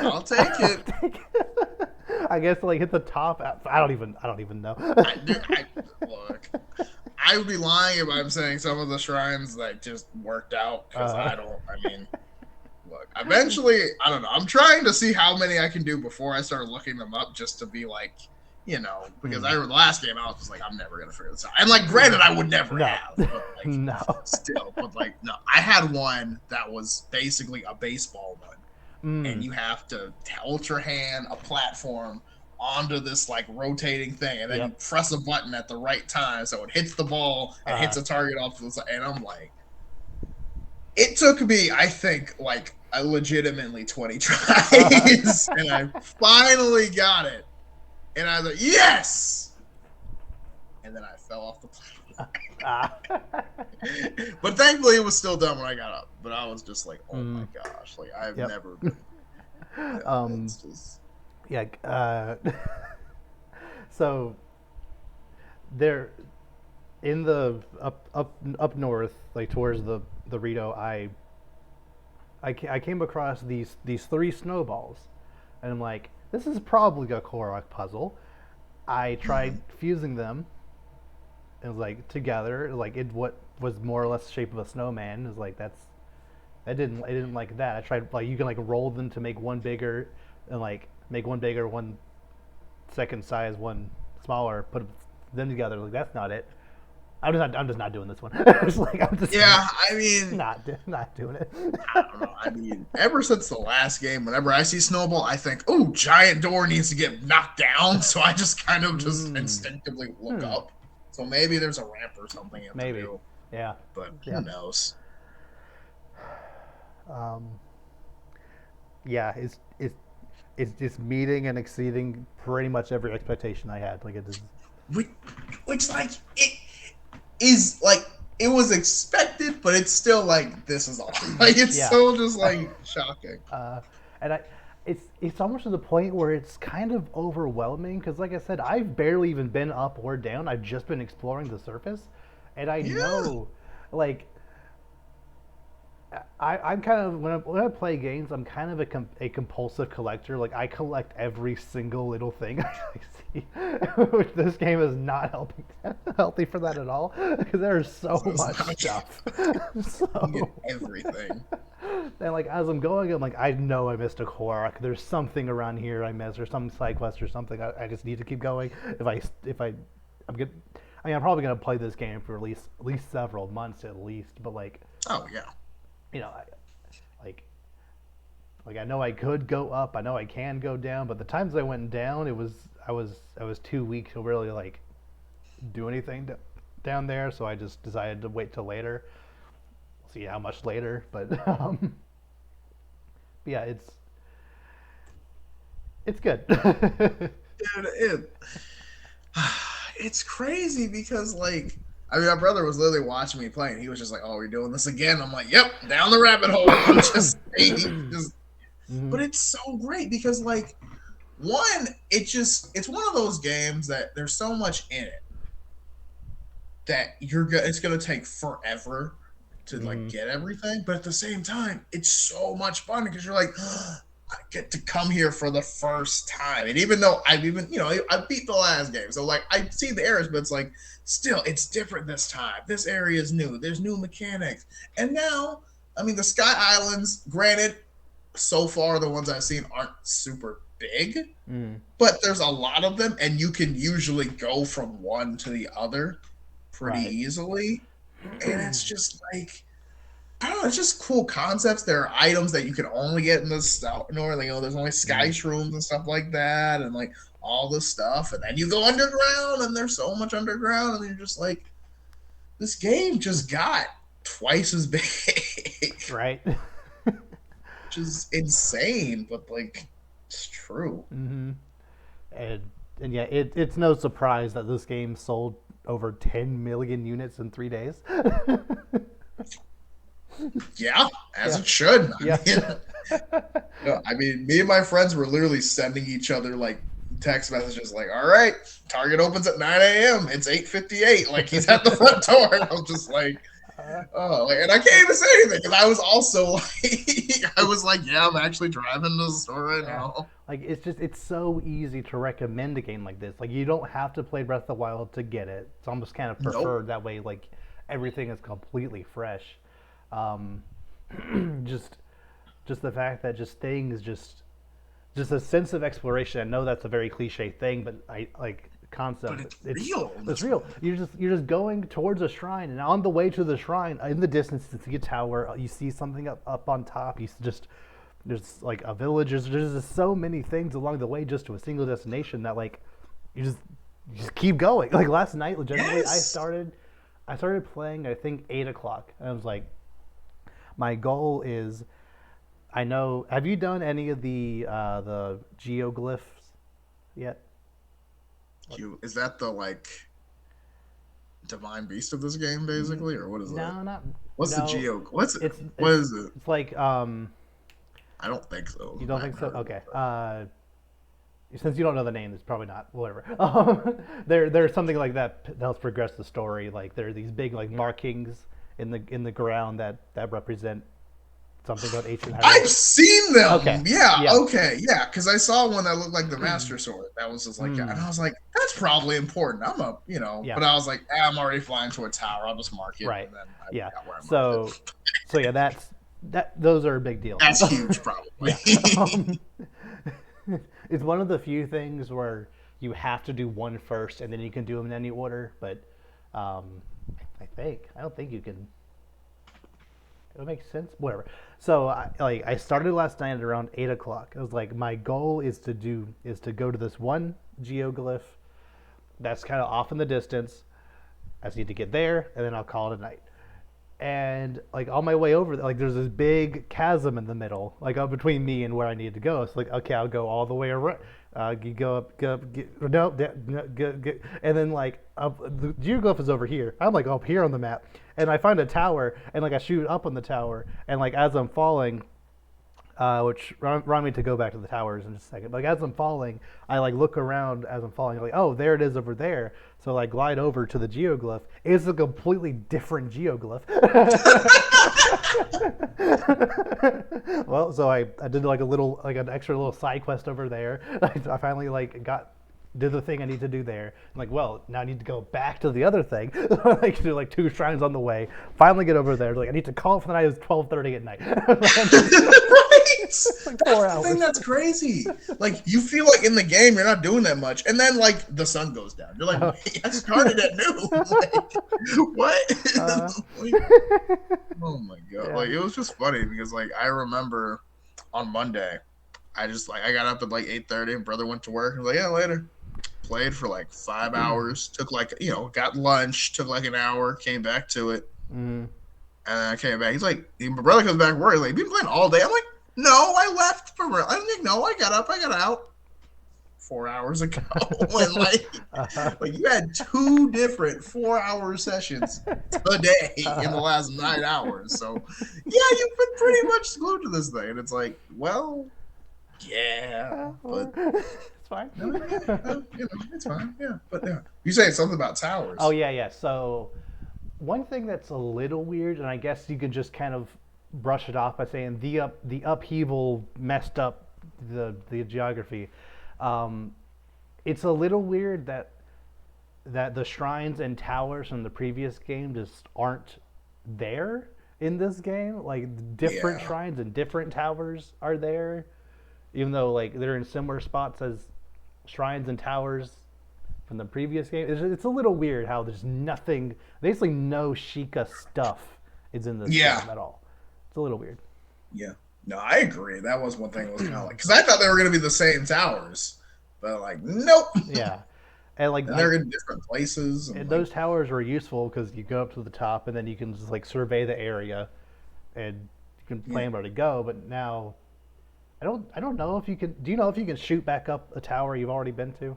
I'll take it. I guess like hit the top. I don't even know. Look. I would be lying if I'm saying some of the shrines like just worked out because uh, I don't. I mean, look, eventually, I don't know. I'm trying to see how many I can do before I start looking them up, just to be like, because I mm, remember the last game I was just like, I'm never gonna figure this out. And like, granted, I would never no, have, but like, no. still, but like, no, I had one that was basically a baseball one, and Mm, you have to tilt your hand a platform onto this like rotating thing, and then you yep. press a button at the right time so it hits the ball and Uh, hits a target off the side. And I'm like, it took me, I think, like a legitimately 20 uh, tries, and I finally got it. And I was like, yes! And then I fell off the uh, platform. But thankfully, it was still done when I got up. But I was just like, oh my mm, gosh. Like, I've yep. never been. Yeah, Um, it's just. yeah. So there in the up north, like towards the Rito, I came across these three snowballs, and I'm like, this is probably a Korok puzzle. I tried Mhm. fusing them. It was like together, like it what was more or less the shape of a snowman. It was like I didn't like that. I tried like you can like roll them to make one bigger, and like make one bigger, one second size, one smaller. Put them together. Like that's not it. I'm just not doing this one. It's like I'm just Yeah, I mean, not doing it. I don't know. I mean, ever since the last game, whenever I see Snowball, I think, oh, giant door needs to get knocked down. So I just kind of just instinctively look up. So maybe there's a ramp or something you have to Maybe. do. Yeah. But Yeah. who knows? Um, yeah, it's just meeting and exceeding pretty much every expectation I had. Like it is. Which like it is like it was expected, but it's still like this is all. Like it's Yeah. so just like shocking. And it's almost to the point where it's kind of overwhelming because, like I said, I've barely even been up or down. I've just been exploring the surface, and I Yeah. know, like, I'm kind of when I play games, I'm kind of a compulsive collector. Like I collect every single little thing I see, which this game is not helping healthy for that at all because there's so So it's much not stuff. you get So everything. and like as I'm going, I'm like I know I missed a Korok. There's something around here I missed, or some side quest or something. I just need to keep going. If I I'm good. I mean, I'm probably gonna play this game for at least several months at least. But like Oh yeah. you know, like I know I could go up, I know I can go down, but the times I went down, I was too weak to really like do anything down there, so I just decided to wait till later. See how much later, but yeah, it's good. Dude, it's crazy because like I mean my brother was literally watching me play and he was just like, oh, we're doing this again. I'm like, yep, down the rabbit hole. I'm just just Hmm. but it's so great because like one, it's one of those games that there's so much in it that it's gonna take forever to like Hmm. get everything, but at the same time, it's so much fun because you're like, I get to come here for the first time, and even though I've even I beat the last game, so like I see the errors, but it's like still it's different this time. This area is new. There's new mechanics, and now I mean the Sky Islands. Granted, so far the ones I've seen aren't super big, Mm. but there's a lot of them, and you can usually go from one to the other pretty Right. easily. And it's just like I don't know, it's just cool concepts. There are items that you can only get in the south north. There's only sky Mm. shrooms and stuff like that, and like all this stuff. And then you go underground, and there's so much underground, and you're just like, this game just got twice as big, which Right. is insane, but like it's true. Hmm. And and yeah, it's no surprise that this game sold over 10 million units in 3 days. Yeah, as Yeah. it should. I Yeah. mean, no, I mean, me and my friends were literally sending each other like text messages, like, "All right, Target opens at 9 a.m. It's 8:58. Like he's at the front door." And I was just like, "Oh," like, and I can't even say anything because I was also like, I was like, "Yeah, I'm actually driving to the store right Yeah. now." Like it's so easy to recommend a game like this. Like you don't have to play Breath of the Wild to get it. It's almost kind of Nope. preferred that way. Like everything is completely fresh. Um, just just the fact that just things just a sense of exploration. I know that's a very cliche thing, but I like But concept. it's real. It's real. You're just going towards a shrine, and on the way to the shrine, in the distance, you see a tower. You see something up on top. Just there's like a village. There's just so many things along the way just to a single destination that like you just you just keep going. Like last night, legitimately, Yes. I started playing. I think 8 o'clock, and I was like, my goal is I know. Have you done any of the geoglyphs yet? Is that the like divine beast of this game, basically, or what is that? No, not What's the no. geo? What's it? It's What it's is it? it's like I don't think so. you don't I think haven't so? heard of it. Okay. Since you don't know the name, it's probably not. Whatever. There's something like that that helps progress the story. Like there are these big like markings in the ground that represent something about ancient Hyrule. I've seen Okay. them. Yeah. Yeah. Okay. Yeah. Because I saw one that looked like the Master Sword. That was just like, and Mm, I was like, that's probably important. I'm a, yeah. but I was like, I'm already flying to a tower. I'll just mark it, Right. and then I Yeah. forgot where I marked it. So yeah, that those are a big deal. That's huge, probably. Yeah. It's one of the few things where you have to do one first, and then you can do them in any order. But um, I don't think you can. It makes sense. Whatever. So I started last night at around 8 o'clock. It was like my goal is to go to this one geoglyph that's kind of off in the distance. I just need to get there, and then I'll call it a night. And like on my way over, like there's this big chasm in the middle, like up between me and where I need to go. So like, okay, I'll go all the way around. You go up, no, no, and then like the geoglyph is over here. I'm like up here on the map, and I find a tower, and like I shoot up on the tower, and like as I'm falling, which remind me to go back to the towers in just a second. Like as I'm falling, I like look around as I'm falling, like oh there it is over there. So like glide over to the geoglyph. It's a completely different geoglyph. Well, so I did like a little like an extra little side quest over there. I finally like did the thing I need to do there. I'm like, well, now I need to go back to the other thing. Like do like 2 shrines on the way. Finally get over there. Like I need to call it for the night. It's 12:30 at night. Right? Like That's 4 the thing hours. that's crazy. Like you feel like in the game you're not doing that much, and then like the sun goes down. You're like, wait, I started at noon. Like, what? Like, oh my god! Yeah. Like it was just funny because like I remember on Monday, I just like I got up at like 8:30, and brother went to work. I was like, yeah, later. Played for like 5 hours. Took like got lunch. Took like an hour. Came back to it. Mm. And then I came back. He's like, my brother comes back worried. Like, been playing all day. I'm like, no, I left for real. I'm like, no, I got up. I got out 4 hours ago. And like you had 2 different 4 hour sessions a day in the last 9 hours. So yeah, you've been pretty much glued to this thing. And it's like, well, yeah, but It's fine. it's fine. Yeah, but yeah, you saying something about towers? Oh yeah, yeah. So one thing that's a little weird, and I guess you could just kind of brush it off by saying the upheaval messed up the geography. Um, it's a little weird that the shrines and towers from the previous game just aren't there in this game. Like different Yeah. shrines and different towers are there, even though like they're in similar spots as shrines and towers from the previous game. It's a little weird how there's nothing, basically no Sheikah stuff is in this Yeah. game at all. It's a little weird. Yeah. No, I agree. That was one thing that was kind of like because I thought they were going to be the same towers, but like nope. Yeah, and like And they're in different places. and And those towers were useful because you go up to the top and then you can just like survey the area, and you can plan where to go. But now, I don't know if you can. Do you know if you can shoot back up a tower you've already been to?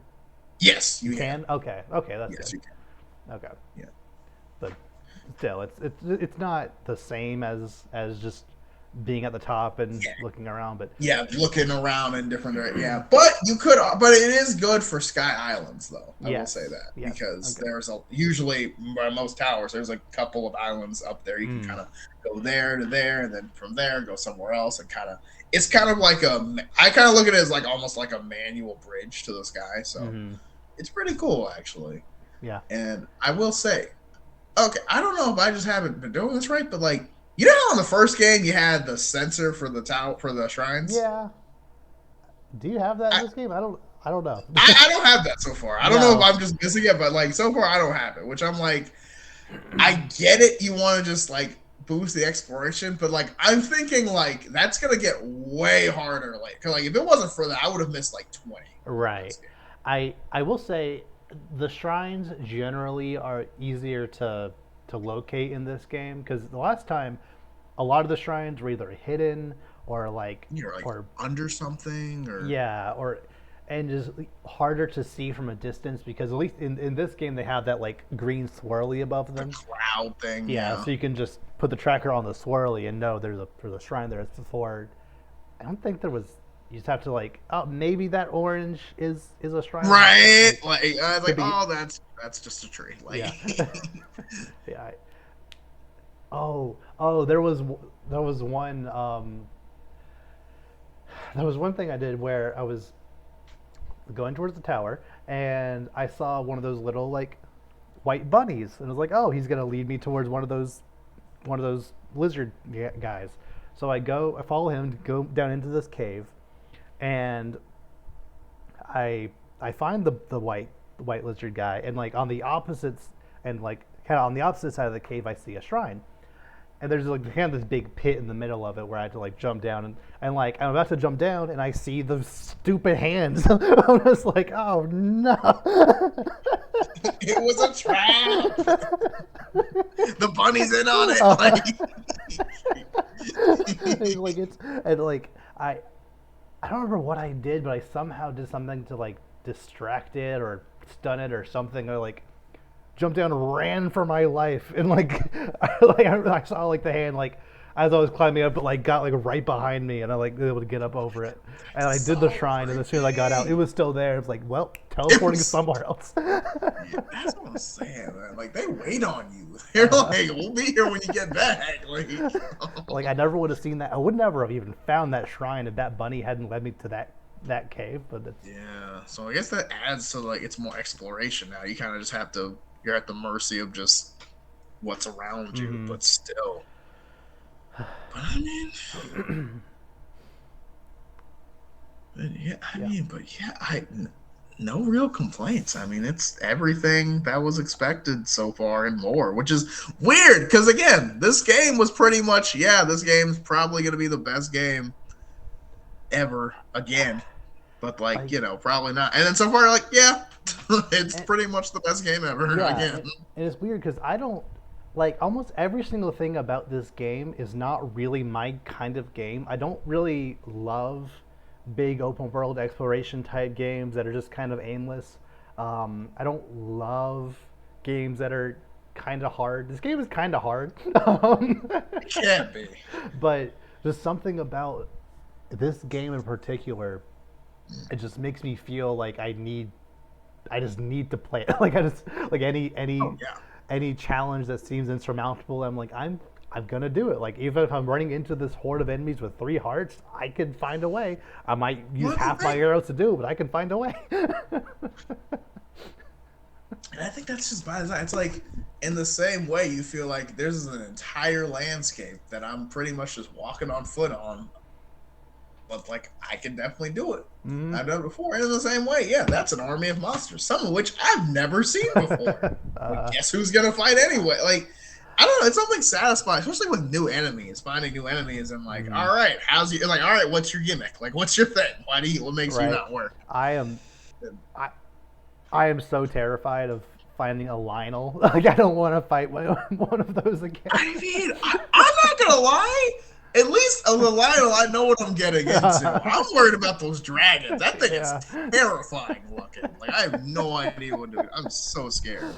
yes, you You can. Okay. Okay, that's Yes, good. you can. Okay, Yeah. but still, it's not the same as just being at the top and Yeah. looking around. But Yeah, looking around in different directions. Yeah, but you could, but it is good for Sky Islands, though. I will yes, say that yes, because okay. there's usually by most towers there's a couple of islands up there. You can kind of go there to there, and then from there go somewhere else, and kind of it's kind of like I kind of look at it as like almost like a manual bridge to the sky. So Mm-hmm. it's pretty cool actually. Yeah. And I will say, okay, I don't know if I just haven't been doing this right, but like you know how in the first game you had the sensor for the for the shrines. Yeah. Do you have that in I, this game? I don't. I don't know. I don't have that so far. I don't know if No. I'm just missing it, but like so far I don't have it. Which I'm like, I get it. You want to just like boost the exploration, but like I'm thinking like that's gonna get way harder. Like, 'cause, like if it wasn't for that, I would have missed like 20. Right. I will say the shrines generally are easier to locate in this game because the last time a lot of the shrines were either hidden or like You're like or under something or yeah or and just harder to see from a distance because at least in this game they have that like green swirly above the them. cloud thing. Yeah, Yeah. so you can just put the tracker on the swirly and know there's a shrine there. It's before I don't think there was. You just have to like, oh, maybe that orange is a shrine. Right. Like I was Could like, be. oh, that's just a tree. Like Yeah. Yeah. Oh, there was one there was one thing I did where I was going towards the tower and I saw one of those little like white bunnies and I was like, oh, he's gonna lead me towards one of those lizard guys. So I follow him, go down into this cave, and I I find the white lizard guy, and like on the opposites and like kind of on the opposite side of the cave, I see a shrine, and there's like kind of this big pit in the middle of it where I had to like jump down, and like I'm about to jump down and I see the stupid hands. I'm just like, oh no. It was a trap. The bunny's in on it. Uh, Like, like it's and like I don't remember what I did, but I somehow did something to like distract it or stun it or something. I like jumped down, ran for my life, and like I saw like the hand like as I was climbing up, but like got like right behind me, and I like was able to get up over it. And I did the so shrine, and as soon as I got out, it creepy. was still there. It was like, well, It teleporting was. somewhere else. Yeah, that's what I'm saying, man. Like they wait on you. They're like, "We'll be here when you get back." Like, Like I never would have seen that. I would never have even found that shrine if that bunny hadn't led me to that cave. But it's yeah. So I guess that adds to like it's more exploration now. You kind of just have to. You're at the mercy of just what's around you, mm-hmm. but still. But I mean, yeah. Yeah. No real complaints. I mean, it's everything that was expected so far and more, which is weird because again, this game was pretty much this game's probably gonna be the best game ever again, but like Like probably not. And then so far, like it's and, pretty much the best game ever yeah, again. and it's weird because I don't like almost every single thing about this game is not really my kind of game. I don't really love big open world exploration type games that are just kind of aimless. I don't love games that are kind of hard. This game is kind of hard, It can't be. but just something about this game in particular, it just makes me feel like I just need to play it. Like I just like Oh yeah. any challenge that seems insurmountable, I'm like I'm gonna do it. Like even if I'm running into this horde of enemies with 3 hearts, I can find a way. I might use Well, that's the half my thing. arrows to do, but I can find a way. And I think that's just by design. It's like in the same way you feel like there's an entire landscape that I'm pretty much just walking on foot on, but like I can definitely do it. mm-hmm. I've done it before. And in the same way, yeah, that's an army of monsters, some of which I've never seen before. But uh, guess who's gonna fight anyway? Like, I don't know, it's something satisfying, especially with new enemies, finding new enemies and like, mm-hmm. all right, all right, what's your gimmick? Like, what's your thing? What makes you Right. not work? I am I I am so terrified of finding a Lionel. Like I don't want to fight one of those again. I mean, I'm not gonna lie. At least a the Lionel, I know what I'm getting into. I'm worried about those dragons. That thing is Yeah. terrifying looking. Like I have no idea what to do. I'm so scared.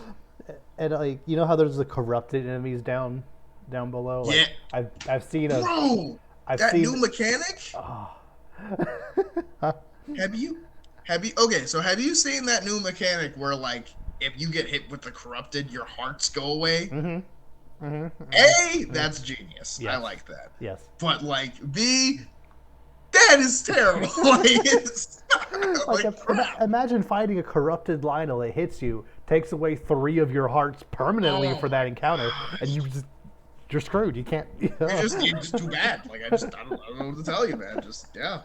And like you know how there's the corrupted enemies down below. Like Yeah, I've seen a bro, I've that new seen. mechanic. Oh. Have you? Have you? Okay, so have you seen that new mechanic where like if you get hit with the corrupted, your hearts go away? Mm-hmm. Mm-hmm. A, Mm-hmm. that's genius. I Yes. like that. Yes. But like B, that is terrible. Like it's Like like crap. imagine fighting a corrupted Lionel that hits you, takes away 3 of your hearts permanently Oh for my that encounter, and gosh. you're screwed. You can't. You're just too bad. Like I don't know what to tell you, man. Just yeah.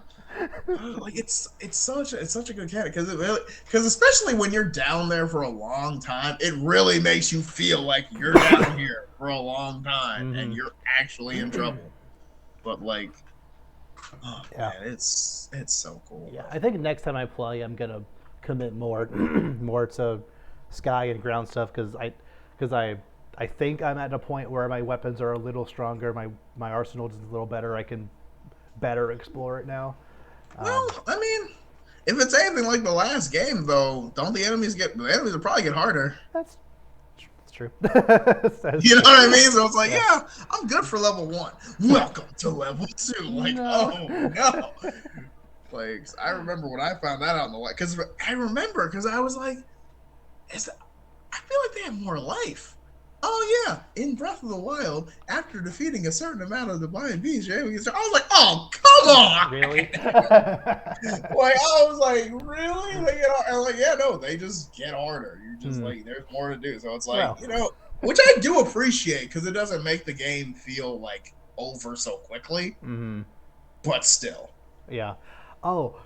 Like it's such a good mechanic because it really because especially when you're down there for a long time, it really makes you feel like you're down here for a long time and Mm-hmm. you're actually in trouble. But like, oh Yeah. man, it's so cool, Yeah. bro. I think next time I play, I'm gonna commit more more to sky and ground stuff because I think I'm at a point where my weapons are a little stronger, my arsenal is a little better. I can better explore it now. Well, Um, I mean, if it's anything like the last game, though, don't the enemies will probably get harder. that's that's true. That's You know true. what I mean? So it's like, Yeah. yeah, I'm good for level 1. Welcome to level 2. Like, No. oh no. Like, I remember when I found that out in the light, because I remember because I was like, is I feel like they have more life. Oh yeah, in Breath of the Wild, after defeating a certain amount of divine beasts, you're able to get I was like, oh come Really? on! Like I was like, really? Like, and like, yeah, no, they just get harder. You just Hmm. like, there's more to do. So it's like, Well. which I do appreciate because it doesn't make the game feel like over so quickly. Hmm. But still, Yeah. Oh,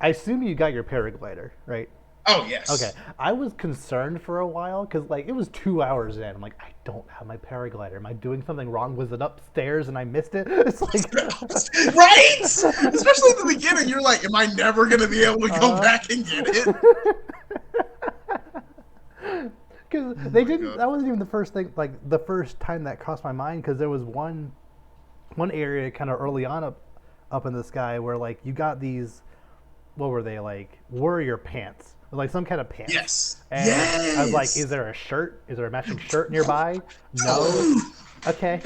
I assume you got your paraglider, right? Oh Okay, yes. I was concerned for a while because like it was 2 hours in. I'm like, I don't have my paraglider. Am I doing something wrong? Was it upstairs and I missed it? It's like, Right? Especially at the beginning, you're like, am I never gonna be able to go uh, back and get it? because Oh they my didn't. god. That wasn't even the first thing. Like the first time that crossed my mind because there was one area kind of early on up in the sky where like you got these, what were they, like warrior pants, like some kind of pants, Yes. and I was like, is Yes. there a shirt, is there a matching shirt nearby? No. Okay.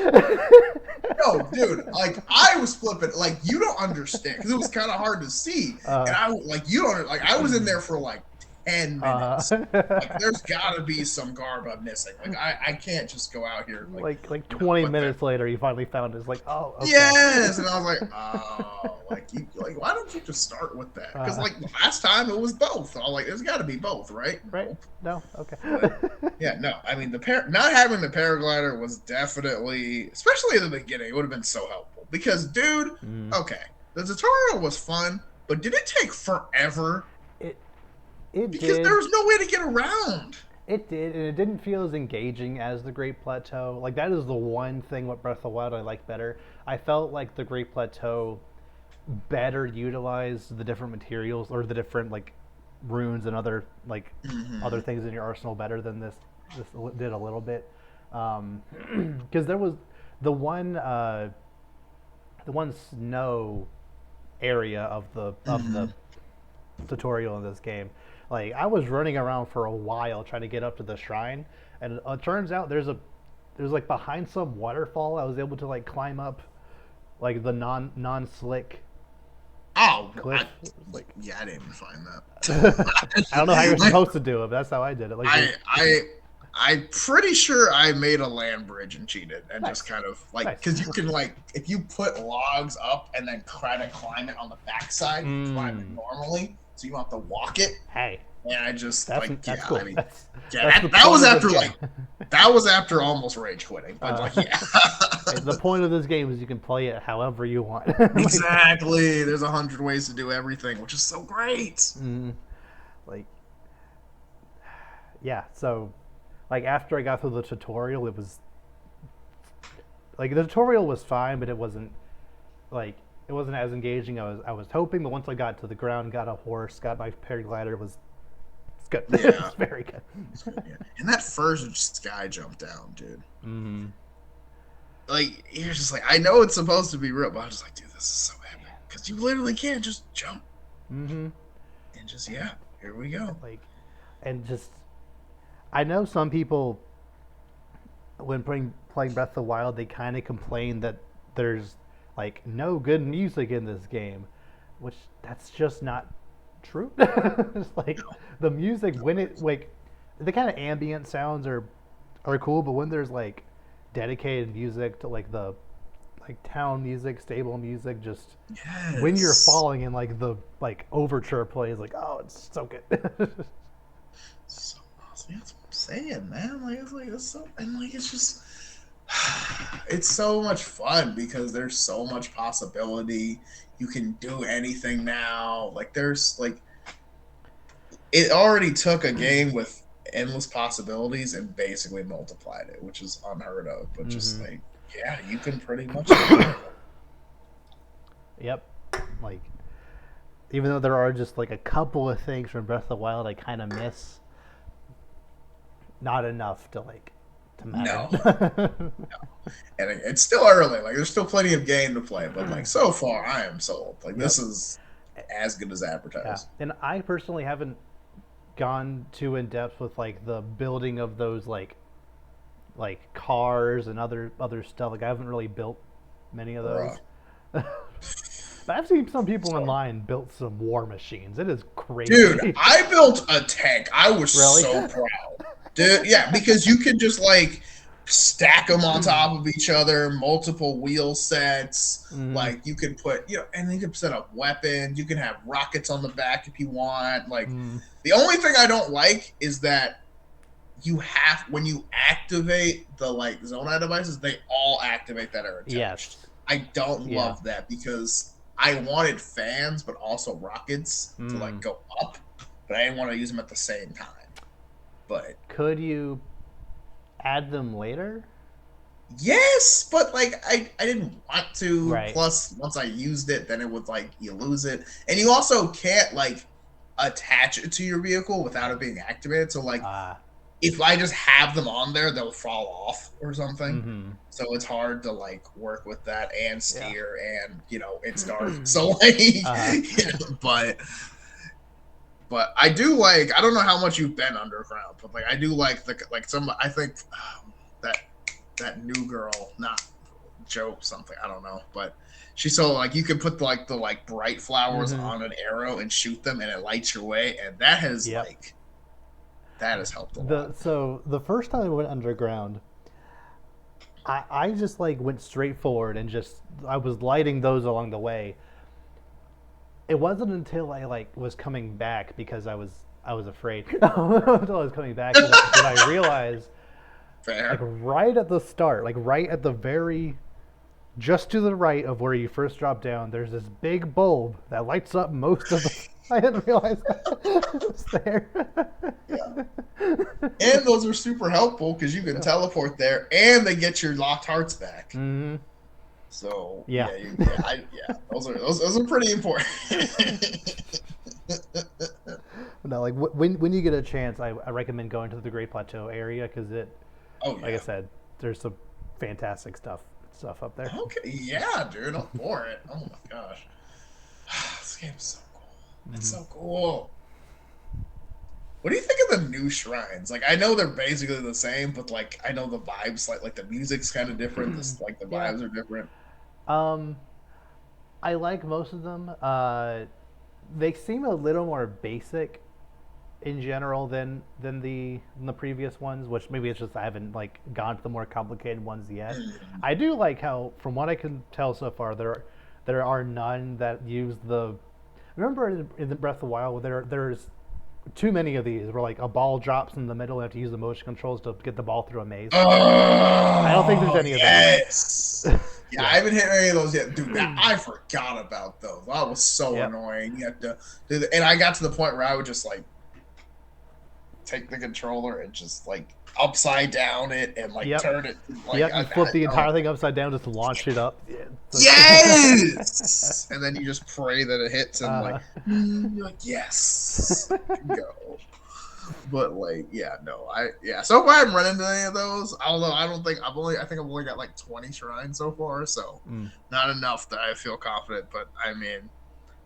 No, dude, like I was flipping, like you don't understand because it was kind of hard to see, and uh, I like you don't like I was in there for like 10 minutes. Like uh, there's got to be some garb I'm missing. Like I can't just go out here like not 20 with that. minutes later you finally found it. It's like, oh, okay. Yes, and I was like, oh, like you, like why don't you just start with that? Because uh, like the last time it was both. I was like, there's got to be both, right? right, Nope. no, okay. But yeah, no, I mean not having the paraglider was definitely, especially in the beginning, it would have been so helpful because, dude, mm. okay, the tutorial was fun, but did it take forever? it it Because there did. was no way to get around. It did, and it didn't feel as engaging as the Great Plateau. Like that is the one thing with Breath of the Wild I like better. I felt like the Great Plateau better utilized the different materials or the different like runes and other like other Mm-hmm. things in your arsenal better than this did a little bit. Because there was the one uh, the one snow area of the Mm-hmm. tutorial in this game. Like I was running around for a while trying to get up to the shrine, and it turns out there's like behind some waterfall. I was able to like climb up like the non slick Oh, cliff. Like yeah, I didn't even find I don't know how you're that. supposed to do it, but that's how I did it. Like I there's I I'm pretty sure I made a land bridge and cheated and just nice, kind of like nice. because you can like if you put logs up and then try to climb it on the backside, you climb it Mm, normally, so you don't have to walk it. hey, And I just that's like that's yeah, I cool. mean yeah, That's the that point was of this after game. like that was after almost rage quitting, but uh, like yeah. hey, the point of this game is you can play it however you want. Like, Exactly. There's 100 ways to do everything, which is so great. mm, like yeah. So like after I got through the tutorial, it was like the tutorial was fine, but like it wasn't as engaging as I was hoping. But once I got to the ground, got a horse, got my paraglider, it's good. Yeah. It's very good. Yeah. And that first sky jump down, dude. Mm-hmm. Like you're just like I know it's supposed to be real, but I'm just like, dude, this is so epic because you literally can't just jump Mm-hmm. and just yeah, here we go. Like, and just I know some people when playing Breath of the Wild, they kind of complain that there's like no good music in this game, which that's just not true. It's like No, the music no, when it like the kind of ambient sounds are cool, but when there's like dedicated music to like the like town music, stable music, just when you're yes, falling and like the like overture plays, like oh, it's so good. so awesome. That's what I'm saying, man. Like it's so and like it's just it's so much fun because there's so much possibility. You can do anything now. Like there's like it already took a game with endless possibilities and basically multiplied it, which is unheard of. But just Mm-hmm. like, yeah, you can pretty much do anything. Yep. Like even though there are just like a couple of things from Breath of the Wild I kind of miss, not enough to like to matter. No, and it's still early. Like, there's still plenty of game to play. But like, so far, I am sold. Like, Yep. this is as good as Yeah. advertised. And I personally haven't gone too in depth with like the building of those like cars and other stuff. Like I haven't really built many of Bruh. those. But I've seen some people So, online built some war machines. It is dude, crazy. I built a tank. I was Really? so proud. Dude, yeah, because you can just like stack them on top of each other, multiple wheel sets. Mm, Like you can put, and you can set up weapons. You can have rockets on the back if you want. Like mm, the only thing I don't like is that when you activate the like Zonai devices, they all activate that are attached. yes. I don't Yeah. love that because I wanted fans, but also rockets to like Mm, go up. but I didn't want to use them at the same time. But Could you add them later? yes, but like I didn't want to. Right. Plus, once I used it, then it would like you lose it, and you also can't like attach it to your vehicle without it being activated. So like Uh, if I just have them on there, they'll fall off or something. mm-hmm. So it's hard to like work with that and Yeah. steer, and it's dark. So like, but I do like. I don't know how much you've been underground, but like I do like the like some. I think that that new girl, not Joe something. I don't know, but she's so like you can put the like bright flowers Mm-hmm. on an arrow and shoot them, and it lights your way, and that has Yep. like that has helped a The lot. so the first time I went underground, I just like went straight forward and just I was lighting those along the way. It wasn't until I like was coming back because I was afraid until I was coming back that I realized like Fair. right at the start, like right at the very just to the right of where you first drop down, there's this big bulb that lights up most of the. I didn't realize that it was there. Yeah. And those are super helpful because you can teleport there, and they get your locked hearts back. Mm-hmm. So Yeah. those are pretty important. No, like when you get a chance, I recommend going to the Great Plateau area because Oh like I yeah. said, there's some fantastic stuff up there. Okay. Yeah, dude. I'm for it. Oh my gosh. This game's so cool. It's Mm-hmm. so cool. What do you think of the new shrines? Like, I know they're basically the same, but like, I know the vibes, like the music's kind of different. This, like, the Yeah. vibes are different. Um, I like most of them. They seem a little more basic in general than the previous ones, which maybe it's just I haven't like gone to the more complicated ones yet. Mm. I do like how, from what I can tell so far, there are none that use the. Remember in the Breath of the Wild, there's too many of these where like a ball drops in the middle and you have to use the motion controls to get the ball through a maze. I don't think there's Oh any of those. yes. Yeah, I Yeah. haven't hit any of those yet, dude. That I forgot about those. That was so Yep. annoying. You have to do that, and I got to the point where I would just like take the controller and just like upside down it and like Yep. turn it like Yep. You flip the oh. entire thing upside down just to launch it up. Yeah. Yes, and then you just pray that it hits and uh, like you're like yes, go. But like, yeah, no, so far I haven't run into any of those. Although I think I've only got like 20 shrines so far, so mm, not enough that I feel confident. But I mean,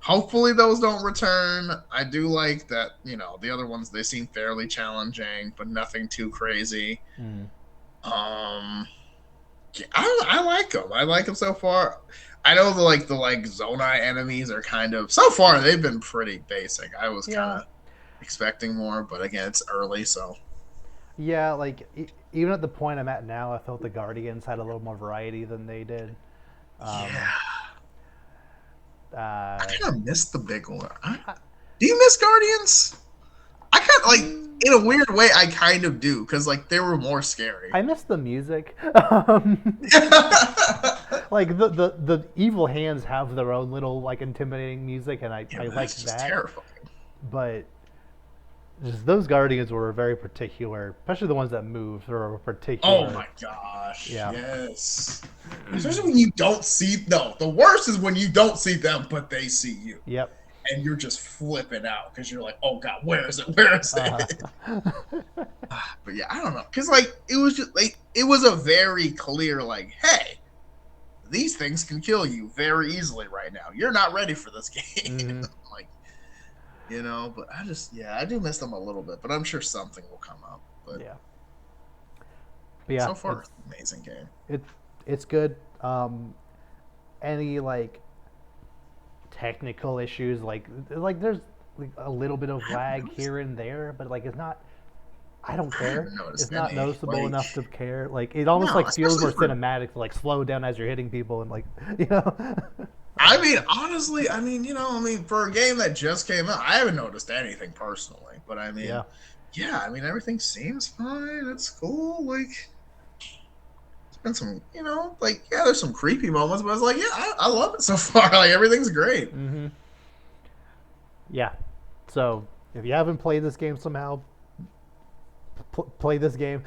hopefully those don't return. I do like that, the other ones they seem fairly challenging, but nothing too crazy. mm. Um, yeah, I like them. I like them so far. I know the Zonai enemies are kind of so far they've been pretty basic. I was kind Yeah. of expecting more, but again, it's early, so Yeah. Like even at the point I'm at now, I felt the Guardians had a little more variety than they did. yeah. Um, I uh, kind of missed the big one. I, Do you miss Guardians? I kind of like mm, in a weird way. I kind of do because like they were more scary. I miss the music. Like the evil hands have their own little like intimidating music, and I Yeah, I like that's just that. terrifying. But just those Guardians were very particular, especially the ones that moved were Oh particular. my gosh, Yeah. yes. Especially when you don't see. No, the worst is when you don't see them, but they see you, Yep. and you're just flipping out because you're like, "Oh God, where is it? Where is Uh-huh. it?" But yeah, I don't know, because like it was just like it was a very clear like, "Hey, these things can kill you very easily right now. You're not ready for this game." hmm Like, but I do miss them a little bit, but I'm sure something will come up. But Yeah. But yeah, so far, it's an amazing game. it it's good. Any like technical issues like there's like a little bit of I haven't lag noticed, here and there, but like it's not. I don't I care. haven't noticed It's not any. noticeable Like, enough to care. Like it almost no, like feels especially more for. cinematic to like slow down as you're hitting people and like you know. I mean, honestly, for a game that just came out, I haven't noticed anything personally. But I mean, Yeah. yeah, everything seems fine. It's cool. Like, it's been some, like, yeah, there's some creepy moments, but I was like, yeah, I love it so far. Like, everything's great. hmm Yeah. So If you haven't played this game somehow, play this game.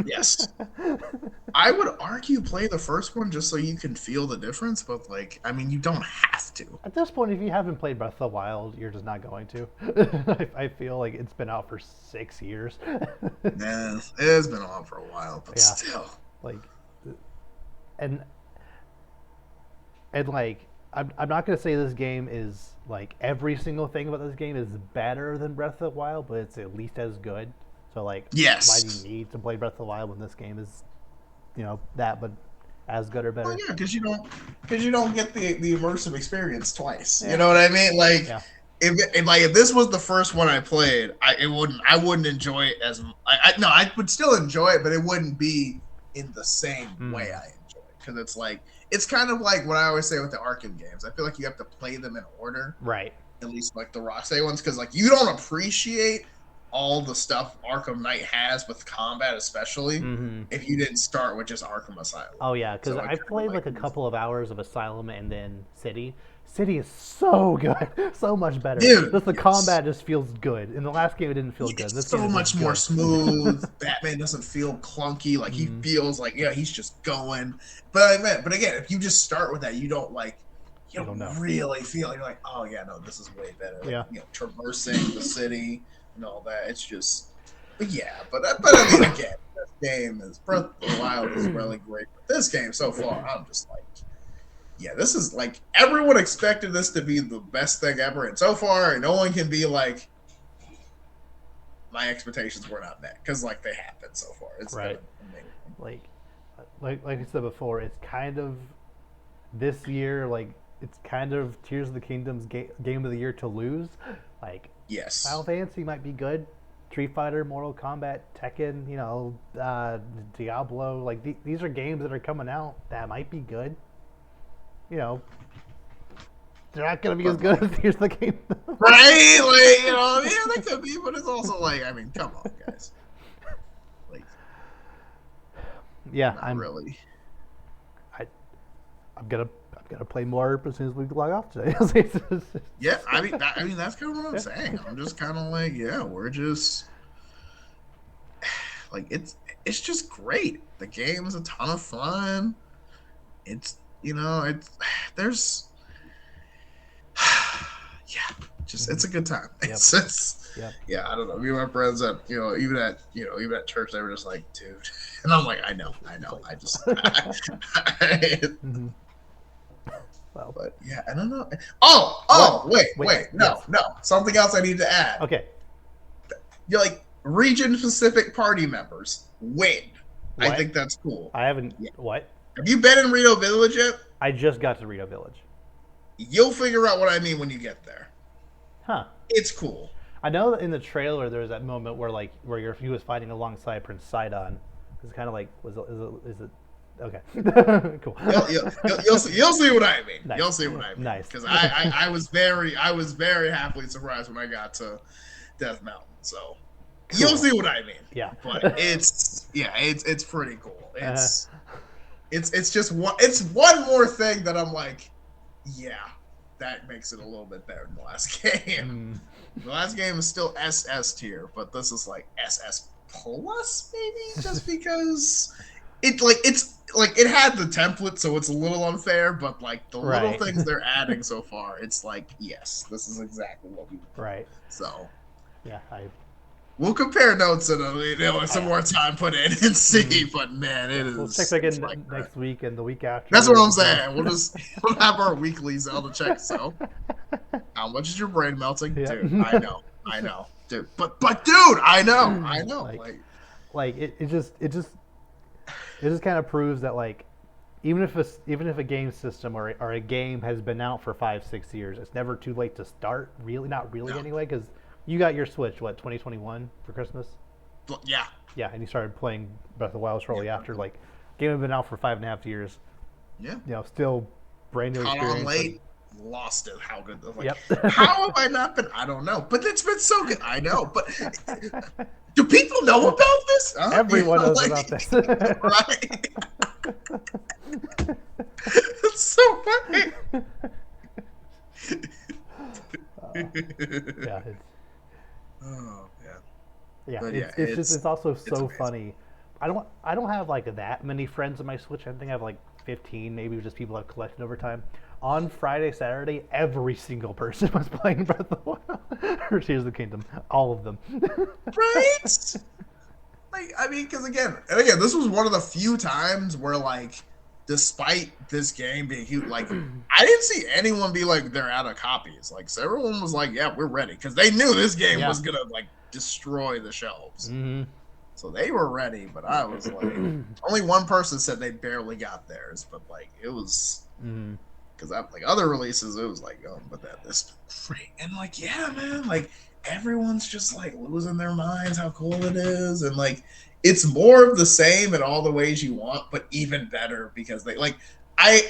Yes. I would argue play the first one just so you can feel the difference, but like, I mean, you don't have to. At this point, if you haven't played Breath of the Wild, you're just not going to. I feel like it's been out for 6 years. Yeah, it has been on for a while, but Yeah, still. like, and and like, I'm not gonna say this game is like every single thing about this game is better than Breath of the Wild, but it's at least as good. So like, why do you Yes. need to play Breath of the Wild when this game is, that but as good or Well, better? yeah, because you don't get the immersive experience twice. You Yeah, know what I mean? Like, yeah. if this was the first one I played, I wouldn't enjoy it as no, I would still enjoy it, but it wouldn't be in the same way Mm, I enjoy it because it's kind of like what I always say with the Arkham games. I feel like you have to play them in order, right. at least like the Rocksteady ones, because like you don't appreciate all the stuff Arkham Knight has with combat, especially Mm-hmm. if you didn't start with just Arkham Asylum. Oh yeah, because So it I've kind of played like like a couple of hours of Asylum and then City. City is so good, so much better. dude, Just the yes. combat just feels good. In the last game, it didn't feel good. It's This game so is just much more good. smooth. Batman doesn't feel clunky. Like he Mm, feels like yeah, he's just going. But again, if you just start with that, you you don't know. don't really feel it. You're like, oh yeah, no, this is way better. Like Yeah. traversing the city and all that. It's just, but yeah, but I mean, again, this game is Breath of the Wild is really great. But this game so far, I'm just like, yeah, this is like everyone expected this to be the best thing ever, and so far, no one can be like my expectations were not met because like they happened so far. It's been Right. amazing. Like, like I said before, it's kind of this year. Like, it's kind of Tears of the Kingdom's game of the year to lose. Like, Final Yes. Fantasy might be good. Street Fighter, Mortal Kombat, Tekken, Diablo. Like these are games that are coming out that might be good. You know, they're not gonna be as But good like as Tears of the Kingdom. right, like yeah, that could be, but it's also like, I mean, come on, guys, like Yeah, not really. I, I'm gonna play more as soon as we log off today. Yeah, I mean that's kind of what I'm saying. I'm just kind of like, yeah, we're just like it's just great. The game is a ton of fun. It's it's there's yeah, just Mhm. it's a good time. Yep. It's Yep. yeah, I don't know. Me and my friends at even at church, they were just like, dude, and I'm like, I It's know, like, I just, mhm. Well, but yeah, I don't know. what? Wait. Wait, no, Yes. no, something else I need to add. Okay. You're like region specific party members win. I What? think that's cool. I haven't. Yeah. What? Have you been in Rito Village yet? I just got to Rito Village. You'll figure out what I mean when you get there. Huh. It's cool. I know that in the trailer there was that moment where he was fighting alongside Prince Sidon. It's kind of like is it okay? Cool. You'll see what I mean. Nice. You'll see what I mean. Nice. Because I was very happily surprised when I got to Death Mountain. So Cool. you'll see what I mean. Yeah. But it's pretty cool. Uh, It's just one more thing that I'm like, yeah, that makes it a little bit better than the last game. mm, The last game is still SS tier, but this is like SS plus maybe just because it had the template, so it's a little unfair, but like the little right. things they're adding so far, it's like, yes, this is exactly what we want. Right. So Yeah. we'll compare notes and some I more time put in and see. mm, But man, yeah. it We'll is check back it's in like that. next week and the week after. That's what I'm So. saying. We'll have our weekly Zelda check. So how much is your brain melting, Yeah. dude? I know, dude. But dude, I know. Like it just kind of proves that like even if a game system or a game has been out for 5-6 years, it's never too late to start. Really, not really No. anyway, because you got your Switch 2021 for Christmas. Yeah. Yeah, and you started playing Breath of the Wild shortly after. Like, game had been out for 5.5 years. Yeah. Still brand new Caught experience. on late. Lost it. How good? Like, Yep. how have I not been? I don't know. But it's been so good. I know. But do people know about this? Huh? Everyone knows about this. Right? It's so funny. Yeah, Oh man, Yeah, but yeah, it's just it's also it's so amazing. funny. I don't have like that many friends on my Switch. I think I have like 15, maybe just people I've collected over time. On Friday, Saturday, every single person was playing Breath of the Wild or Tears of the Kingdom, all of them. Right? Like, I mean, because again, and again, this was one of the few times where, like, despite this game being huge, like, I didn't see anyone be like they're out of copies. Like, so everyone was like, "Yeah, we're ready," because they knew this game Yeah. was gonna like destroy the shelves. Hmm. So they were ready. But I was like, only one person said they barely got theirs, but like it was Hmm. because I like other releases, it was like, but this great, and like, yeah, man, like everyone's just like losing their minds how cool it is, and like it's more of the same in all the ways you want, but even better because they like I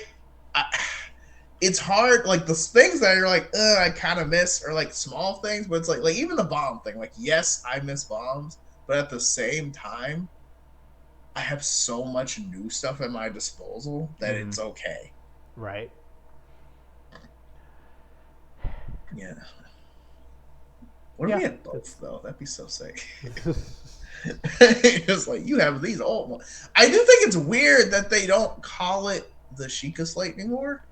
it's hard like the things that you're like, I kind of miss or like small things, but it's like even the bomb thing, like yes, I miss bombs, but at the same time, I have so much new stuff at my disposal that Hmm. it's okay. Right. Yeah. What if Yeah. we had It's both though? That'd be so sick. It's like you have these old ones. I do think it's weird that they don't call it the Sheikah Slate anymore.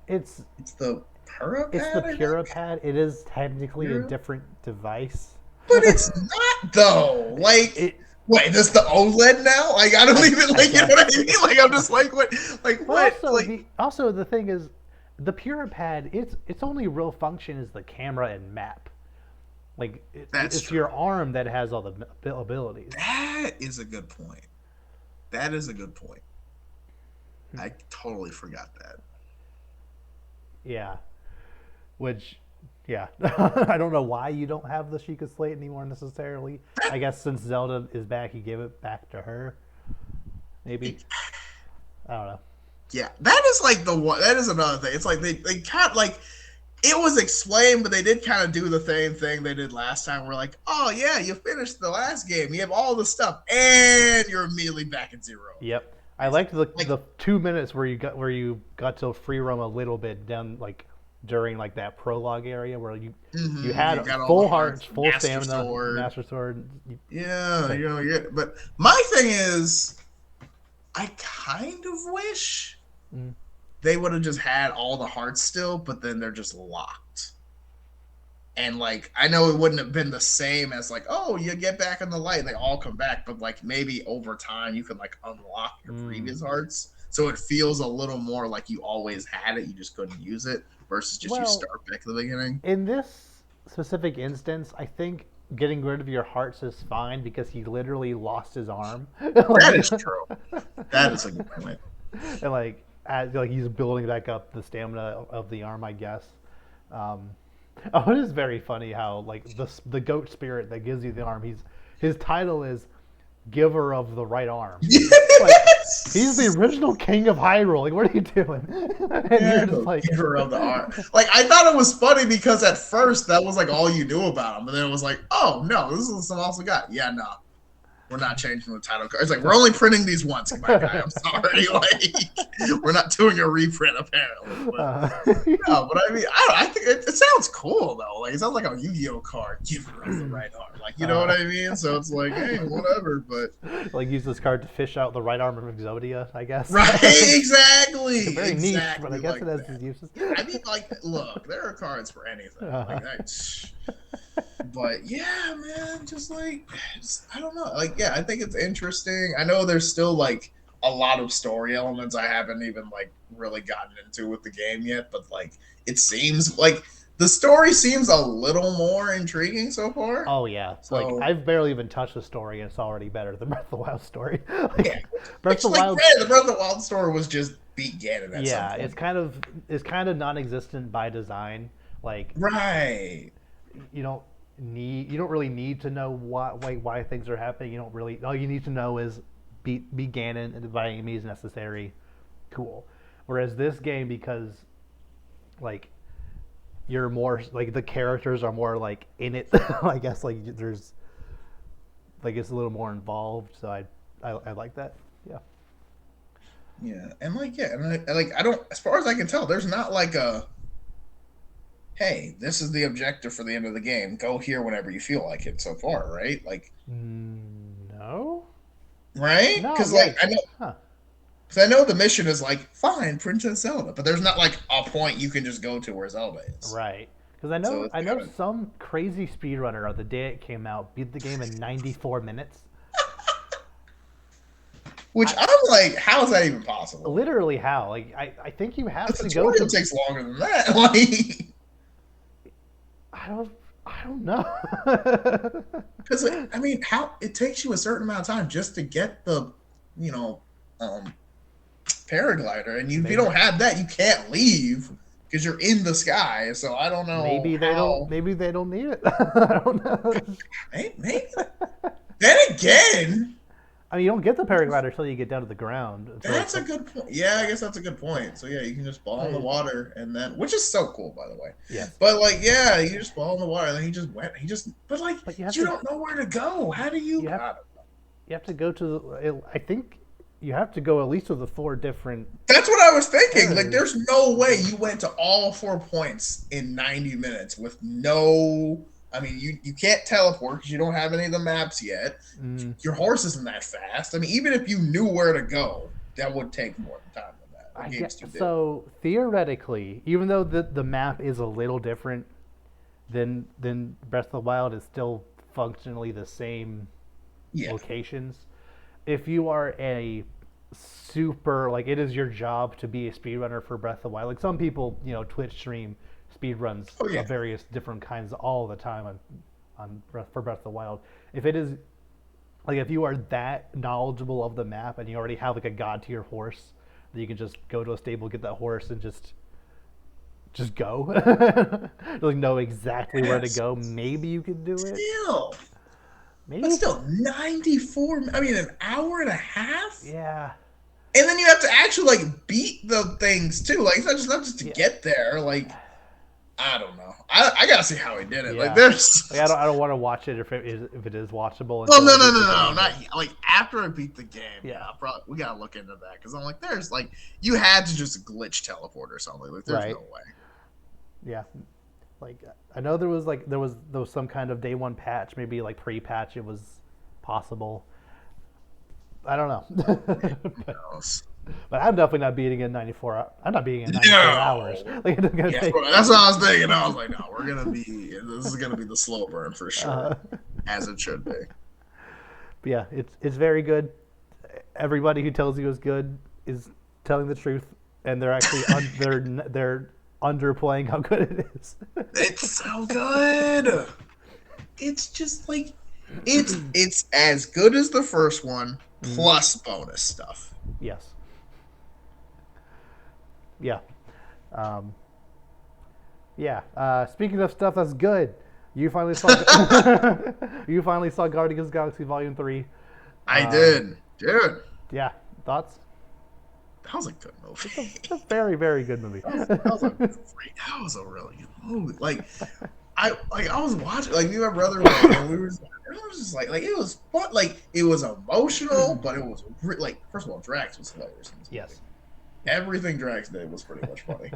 it's It's the Pura it's the Pad, I think. Pura Pad. It is technically a Pura, different device. but it's not though. Like, It wait, this the OLED now? Like, I don't even I like. You know what I guess. mean? Like, I'm just like, what? Like, But what? Like, also the thing is, the Pura Pad. Its only real function is the camera and map. Like that's it's your true. arm that has all the abilities. That is a good point. That is a good point. I totally forgot that. Yeah. Which, yeah, I don't know why you don't have the Sheikah Slate anymore necessarily. I guess since Zelda is back, you give it back to her. Maybe I don't know. Yeah, that is like the one. That is another thing. It's like they kind of like it was explained, but they did kind of do the same thing they did last time. We're like, oh yeah, you finished the last game, you have all the stuff, and you're immediately back at zero. Yep. I It's liked like, the 2 minutes where you got to free roam a little bit down like during like that prologue area where you you had got all the full hearts, hearts, full Master stamina, Sword. Master Sword. Yeah, Like, but my thing is, I kind of wish mm, they would have just had all the hearts still, but then they're just locked. And like I know it wouldn't have been the same as like, oh, you get back in the light and they all come back, but like maybe over time you can like unlock your mm. previous hearts, so it feels a little more like you always had it, you just couldn't use it, versus just you Well, start back at the beginning. in this specific instance, I think getting rid of your hearts is fine because he literally lost his arm. That Like, is true. That is a good point. and like as like he's building back up the stamina of the arm, I guess. Um, oh, it is very funny how like the goat spirit that gives you the arm. His title is giver of the right arm. Like he's the Yes. original king of Hyrule. Like what are you doing? And Yeah, you're just the like, giver of the art. Like I thought it was funny because at first that was like all you knew about him, but then it was like, oh no, this is some awesome guy. Yeah, no, we're not changing the title card. It's like we're only printing these once, my guy. I'm sorry, like we're not doing a reprint apparently. But uh, no, but I mean, I think it sounds cool though. Like it sounds like a Yu-Gi-Oh card, giver of the right arm. Like you know what uh, I mean? So it's like, hey, whatever. But like use this card to fish out the right arm of Exodia, I guess. right, It's exactly, very niche, but I exactly guess like it has its that. uses. Yeah, I mean, like, look, there are cards for anything. Uh, Like that. But yeah, man, I don't know. Like, yeah, I think it's interesting. I know there's still like a lot of story elements I haven't even like really gotten into with the game yet, but like it seems like the story seems a little more intriguing so far. oh yeah, like So I've barely even touched the story, and it's already better than Breath of the Wild story. yeah, Like Breath of which the like Wild, granted, the Breath of the Wild story was just beat Ganon at some yeah, point. it's kind of non-existent by design. Like Right. you don't really need to know why things are happening. You don't really all you need to know is beat Ganon and by any means necessary. Cool. Whereas this game, because like you're more like the characters are more like in it. I guess like there's like it's a little more involved. So I like that. Yeah. Yeah, and like yeah, and like I don't, as far as I can tell, there's not like a hey, this is the objective for the end of the game. Go here whenever you feel like it. So far, right? Like, No, right? no, Because yeah, huh? I know the mission is like find Princess Zelda, but there's not like a point you can just go to where Zelda is. Right. Because So it's I know kind of some crazy speedrunner on the day it came out beat the game in 94 minutes. which I I'm like, how is that even possible? literally how? Like I think you The have to go tutorial to. takes longer than that. Like, I don't. I don't know. because I mean, how it takes you a certain amount of time just to get the, you know, um, paraglider, and if you maybe don't have that, you can't leave because you're in the sky. So I don't know maybe they don't. how. Maybe they don't need it. I don't know. Maybe. Then again, I mean, you don't get the paraglider until you get down to the ground. Until that's a good point. Yeah, I guess that's a good point. So yeah, you can just ball in the water, and then which is so cool, by the way. yes, But like, yeah, you just ball in the water, and then he just went. He just, but like, but you have you to. don't know where to go. How do you? You have. I don't know. You have to go to. I think you have to go at least to the 4 different That's what I was thinking. Like, areas. there's no way you went to all 4 points in 90 minutes with no. I mean, you can't teleport because you don't have any of the maps yet. Mm. Your horse isn't that fast. I mean, even if you knew where to go, that would take more time than that. The I game's get too big. so theoretically, even though the map is a little different than Breath of the Wild, is still functionally the same Yeah. locations. If you are a super like it is your job to be a speedrunner for Breath of the Wild, like some people, Twitch stream speedruns Oh yeah. of various different kinds all the time for Breath of the Wild. If it is like if you are that knowledgeable of the map and you already have like a god tier horse that you can just go to a stable, get that horse, and just go, like know exactly where to Yes. go. Maybe you could do it. Still. But Maybe. still, 94. I mean, an hour and a half? Yeah. And then you have to actually like beat the things too. Like it's not just to Yeah. get there. Like I don't know. I gotta see how he did it. Yeah. Like there's. Like, I don't want to watch it if it is watchable. Well, Until no, I no, beat no, the no, game, not like after I beat the game. Yeah. Probably we gotta look into that because I'm like, there's like you had to just glitch teleport or something. Like there's Right. no way. Yeah. Like I know there was some kind of day one patch, maybe like pre-patch. It was possible. I don't know. But I'm definitely not beating it in 94. I'm not beating it in 94 hours. Like, it's gonna Yeah, take, that's what I was thinking. I was like, no, we're gonna be. This is gonna be the slow burn for sure, as it should be. But yeah, it's very good. Everybody who tells you it's good is telling the truth, and they're actually they're underplaying how good it is. It's so good. It's just like it's as good as the first one plus bonus stuff. Yes. Yeah. Yeah. Speaking of stuff that's good, you finally saw Guardians of the Galaxy Volume 3. I did, dude. Yeah. Thoughts? That was a good movie. It's a very, very good movie. That was a really good movie. Like I was watching, like me and my brother, and we were. It was just like it was fun. Like it was emotional, but it was like first of all, Drax was hilarious. Yes. Everything Drax did was pretty much funny,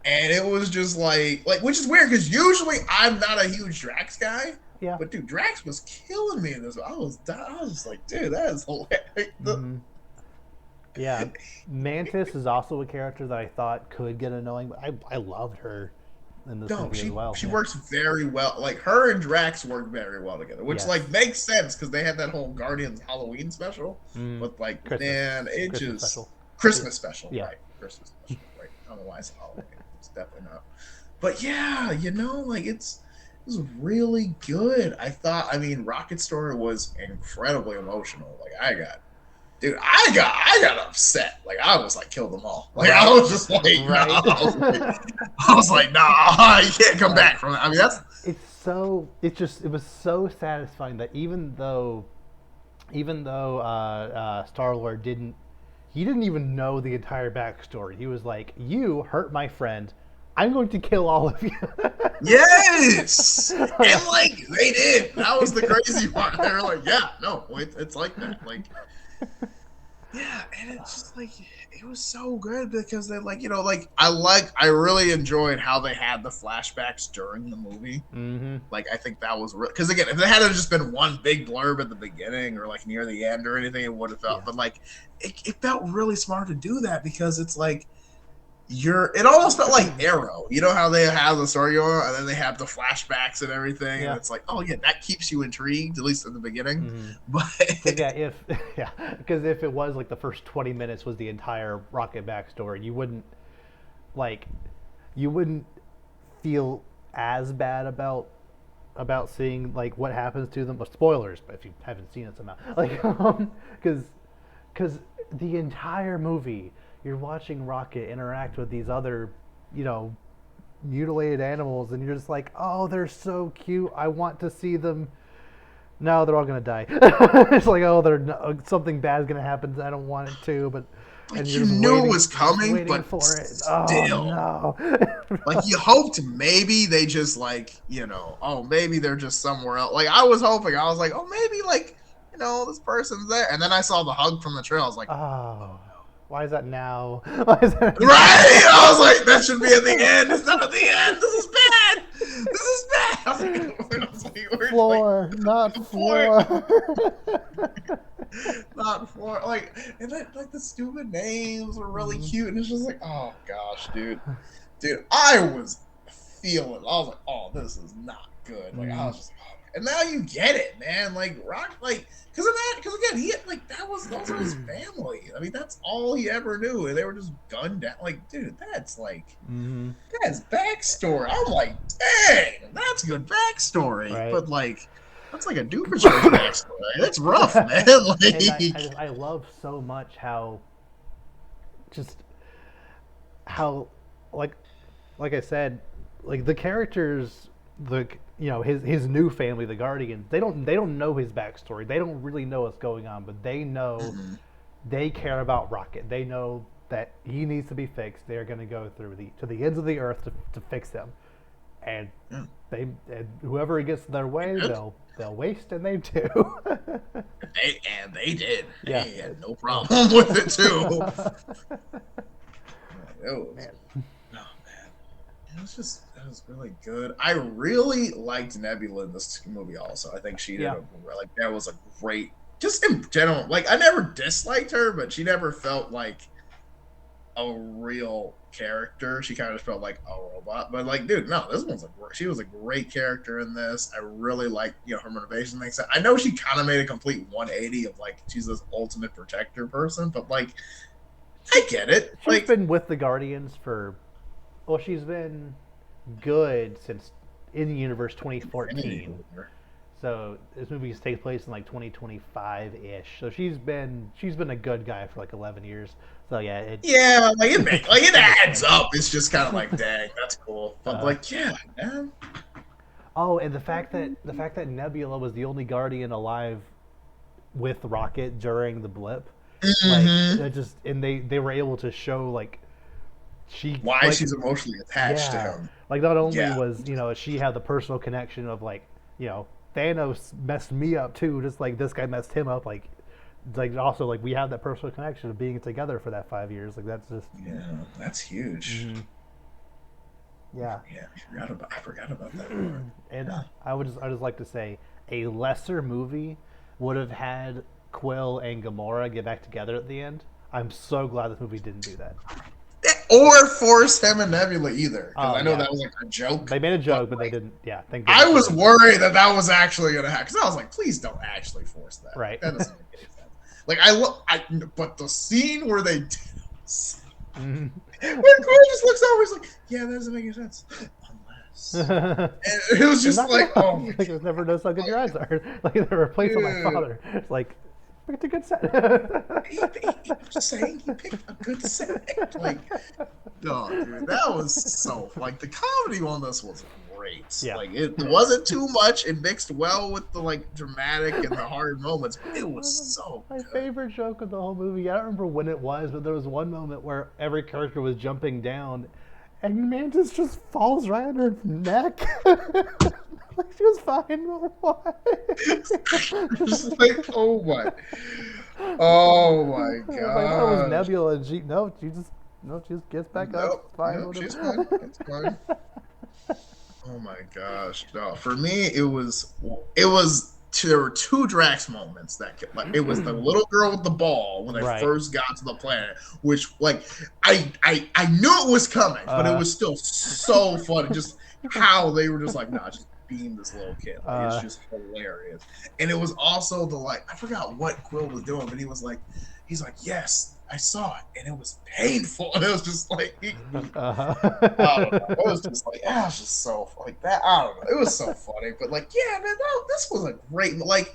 and it was just like which is weird because usually I'm not a huge Drax guy. Yeah. But dude, Drax was killing me in this. I was just like, dude, that is hilarious. Yeah, Mantis is also a character that I thought could get annoying, but I loved her in this movie as well. She works very well. Like her and Drax work very well together, which like makes sense because they had that whole Guardians Halloween special. But like, man, it Christmas just special. Christmas special, Yeah. right? Christmas special, right? I don't know why it's Halloween. It's definitely not. But yeah, like it was really good. I Rocket Story was incredibly emotional. Like I got upset. Like I was like, kill them all. Like I was just like, Right. nah. I was like, nah, you can't come back from that. I mean, it was so satisfying that even though Star-Lord didn't even know the entire backstory. He was like, you hurt my friend. I'm going to kill all of you. Yes, and like they did. That was the crazy part. They were like, yeah, no, it's like that. Like, yeah, and it's just like it was so good because they like I really enjoyed how they had the flashbacks during the movie. Mm-hmm. Like I think that was real because again, if it had just been one big blurb at the beginning or like near the end or anything, it would have felt. Yeah. But like it felt really smart to do that because it's like it almost felt like Arrow. You know how they have the story going on and then they have the flashbacks and everything, and Yeah. it's like, oh yeah, that keeps you intrigued at least in the beginning. Mm-hmm. But Because because if it was like the first 20 minutes was the entire Rocket backstory, like you wouldn't feel as bad about seeing like what happens to them. But spoilers, but if you haven't seen it somehow, like because the entire movie you're watching Rocket interact with these other, you know, mutilated animals, and you're just like, oh, they're so cute. I want to see them. No, they're all gonna die. It's like, oh, something bad's gonna happen. I don't want it to, but and like you're you just knew waiting, it was coming, waiting but for it. still. Oh no! Like you hoped maybe they just like, oh, maybe they're just somewhere else. Like I was hoping, I was like, oh, maybe like, this person's there. And then I saw the hug from the trail. I was like, Oh, why is that now? Why is that right? I was like, that should be at the end. It's not at the end. This is bad. This is bad. I was like, floor, not floor. Not floor. Like, and then like the stupid names were really cute, and it's just like, oh gosh, dude, I was feeling. I was like, oh, this is not good. Like, I was just, and now you get it, man. Like, Rock, like, because again, he had, like those are his family. I mean, that's all he ever knew, and they were just gunned down. Like, dude, that's like, that's backstory. I'm like, dang, that's good backstory. Right. But like, that's like a Doofus backstory. That's rough, man. Like, and I love so much how like I said, like the characters, his new family, the Guardians, they don't know his backstory. They don't really know what's going on, but they know they care about Rocket. They know that he needs to be fixed. They're going to go to the ends of the earth to fix him, and and whoever gets their way, they'll waste, and they do. they did. Yeah. They had no problem with it too. Man. It was really good. I really liked Nebula in this movie. Also, I think she did that was a great. Just in general, like I never disliked her, but she never felt like a real character. She kind of just felt like a robot. But like, dude, no, she was a great character in this. I really like her motivation things. I know she kind of made a complete 180 of like she's this ultimate protector person, but like I get it. She's been with the Guardians she's been good since in the universe 2014. So this movie takes place in like 2025-ish. So she's been a good guy for like 11 years. So yeah, it adds up. It's just kind of like, dang, that's cool. But like, yeah, man. Oh, and the fact that Nebula was the only Guardian alive with Rocket during the blip, like they were able to show like she's emotionally attached to him. Like not only was she had the personal connection of like Thanos messed me up too, just like this guy messed him up. Like also like we have that personal connection of being together for that 5 years. Like that's just that's huge. Mm-hmm. Yeah, I forgot about that part. And I just like to say a lesser movie would have had Quill and Gamora get back together at the end. I'm so glad this movie didn't do that. Or force him and Nebula either. Because I know that was like a joke. They made a joke, but they didn't. Yeah, I was worried that was actually going to happen. Because I was like, please don't actually force that. Right. That doesn't make any sense. Like, but the scene where they did when Quill just looks over, he's like, yeah, that doesn't make any sense. Unless. And it was just like, oh. Like, there's never knows how good your eyes are. Like, they're replacing my father. It's like, picked a good set. I'm just saying, he picked a good set. Like, oh, dude, that was so like the comedy on this was great. Yeah. Like it wasn't too much. It mixed well with the like dramatic and the hard moments. It was so my good. favorite joke of the whole movie. I don't remember when it was, but there was one moment where every character was jumping down, and Mantis just falls right on her neck. Like she was fine. Why? Just like, oh my. Oh my I was like, I thought it was gosh. Nebula, and she no, she just no, she just gets back up, Nope. fine, Nope. She's fine. whatever. It's fine. Oh my gosh. No, for me it was there were two Drax moments like it was the little girl with the ball when they Right. first got to the planet, which like I knew it was coming, but it Uh, was still so funny just how they were just like, nah, just beam this little kid. Like it's uh, just hilarious. And it was also the like I forgot what Quill was doing, but he's like, yes, I saw it and it was painful. And it was just like I don't know. It was uh, just like, ah, it was just so like that. I don't know. It was so funny, but like, yeah, man, this was a great. Like,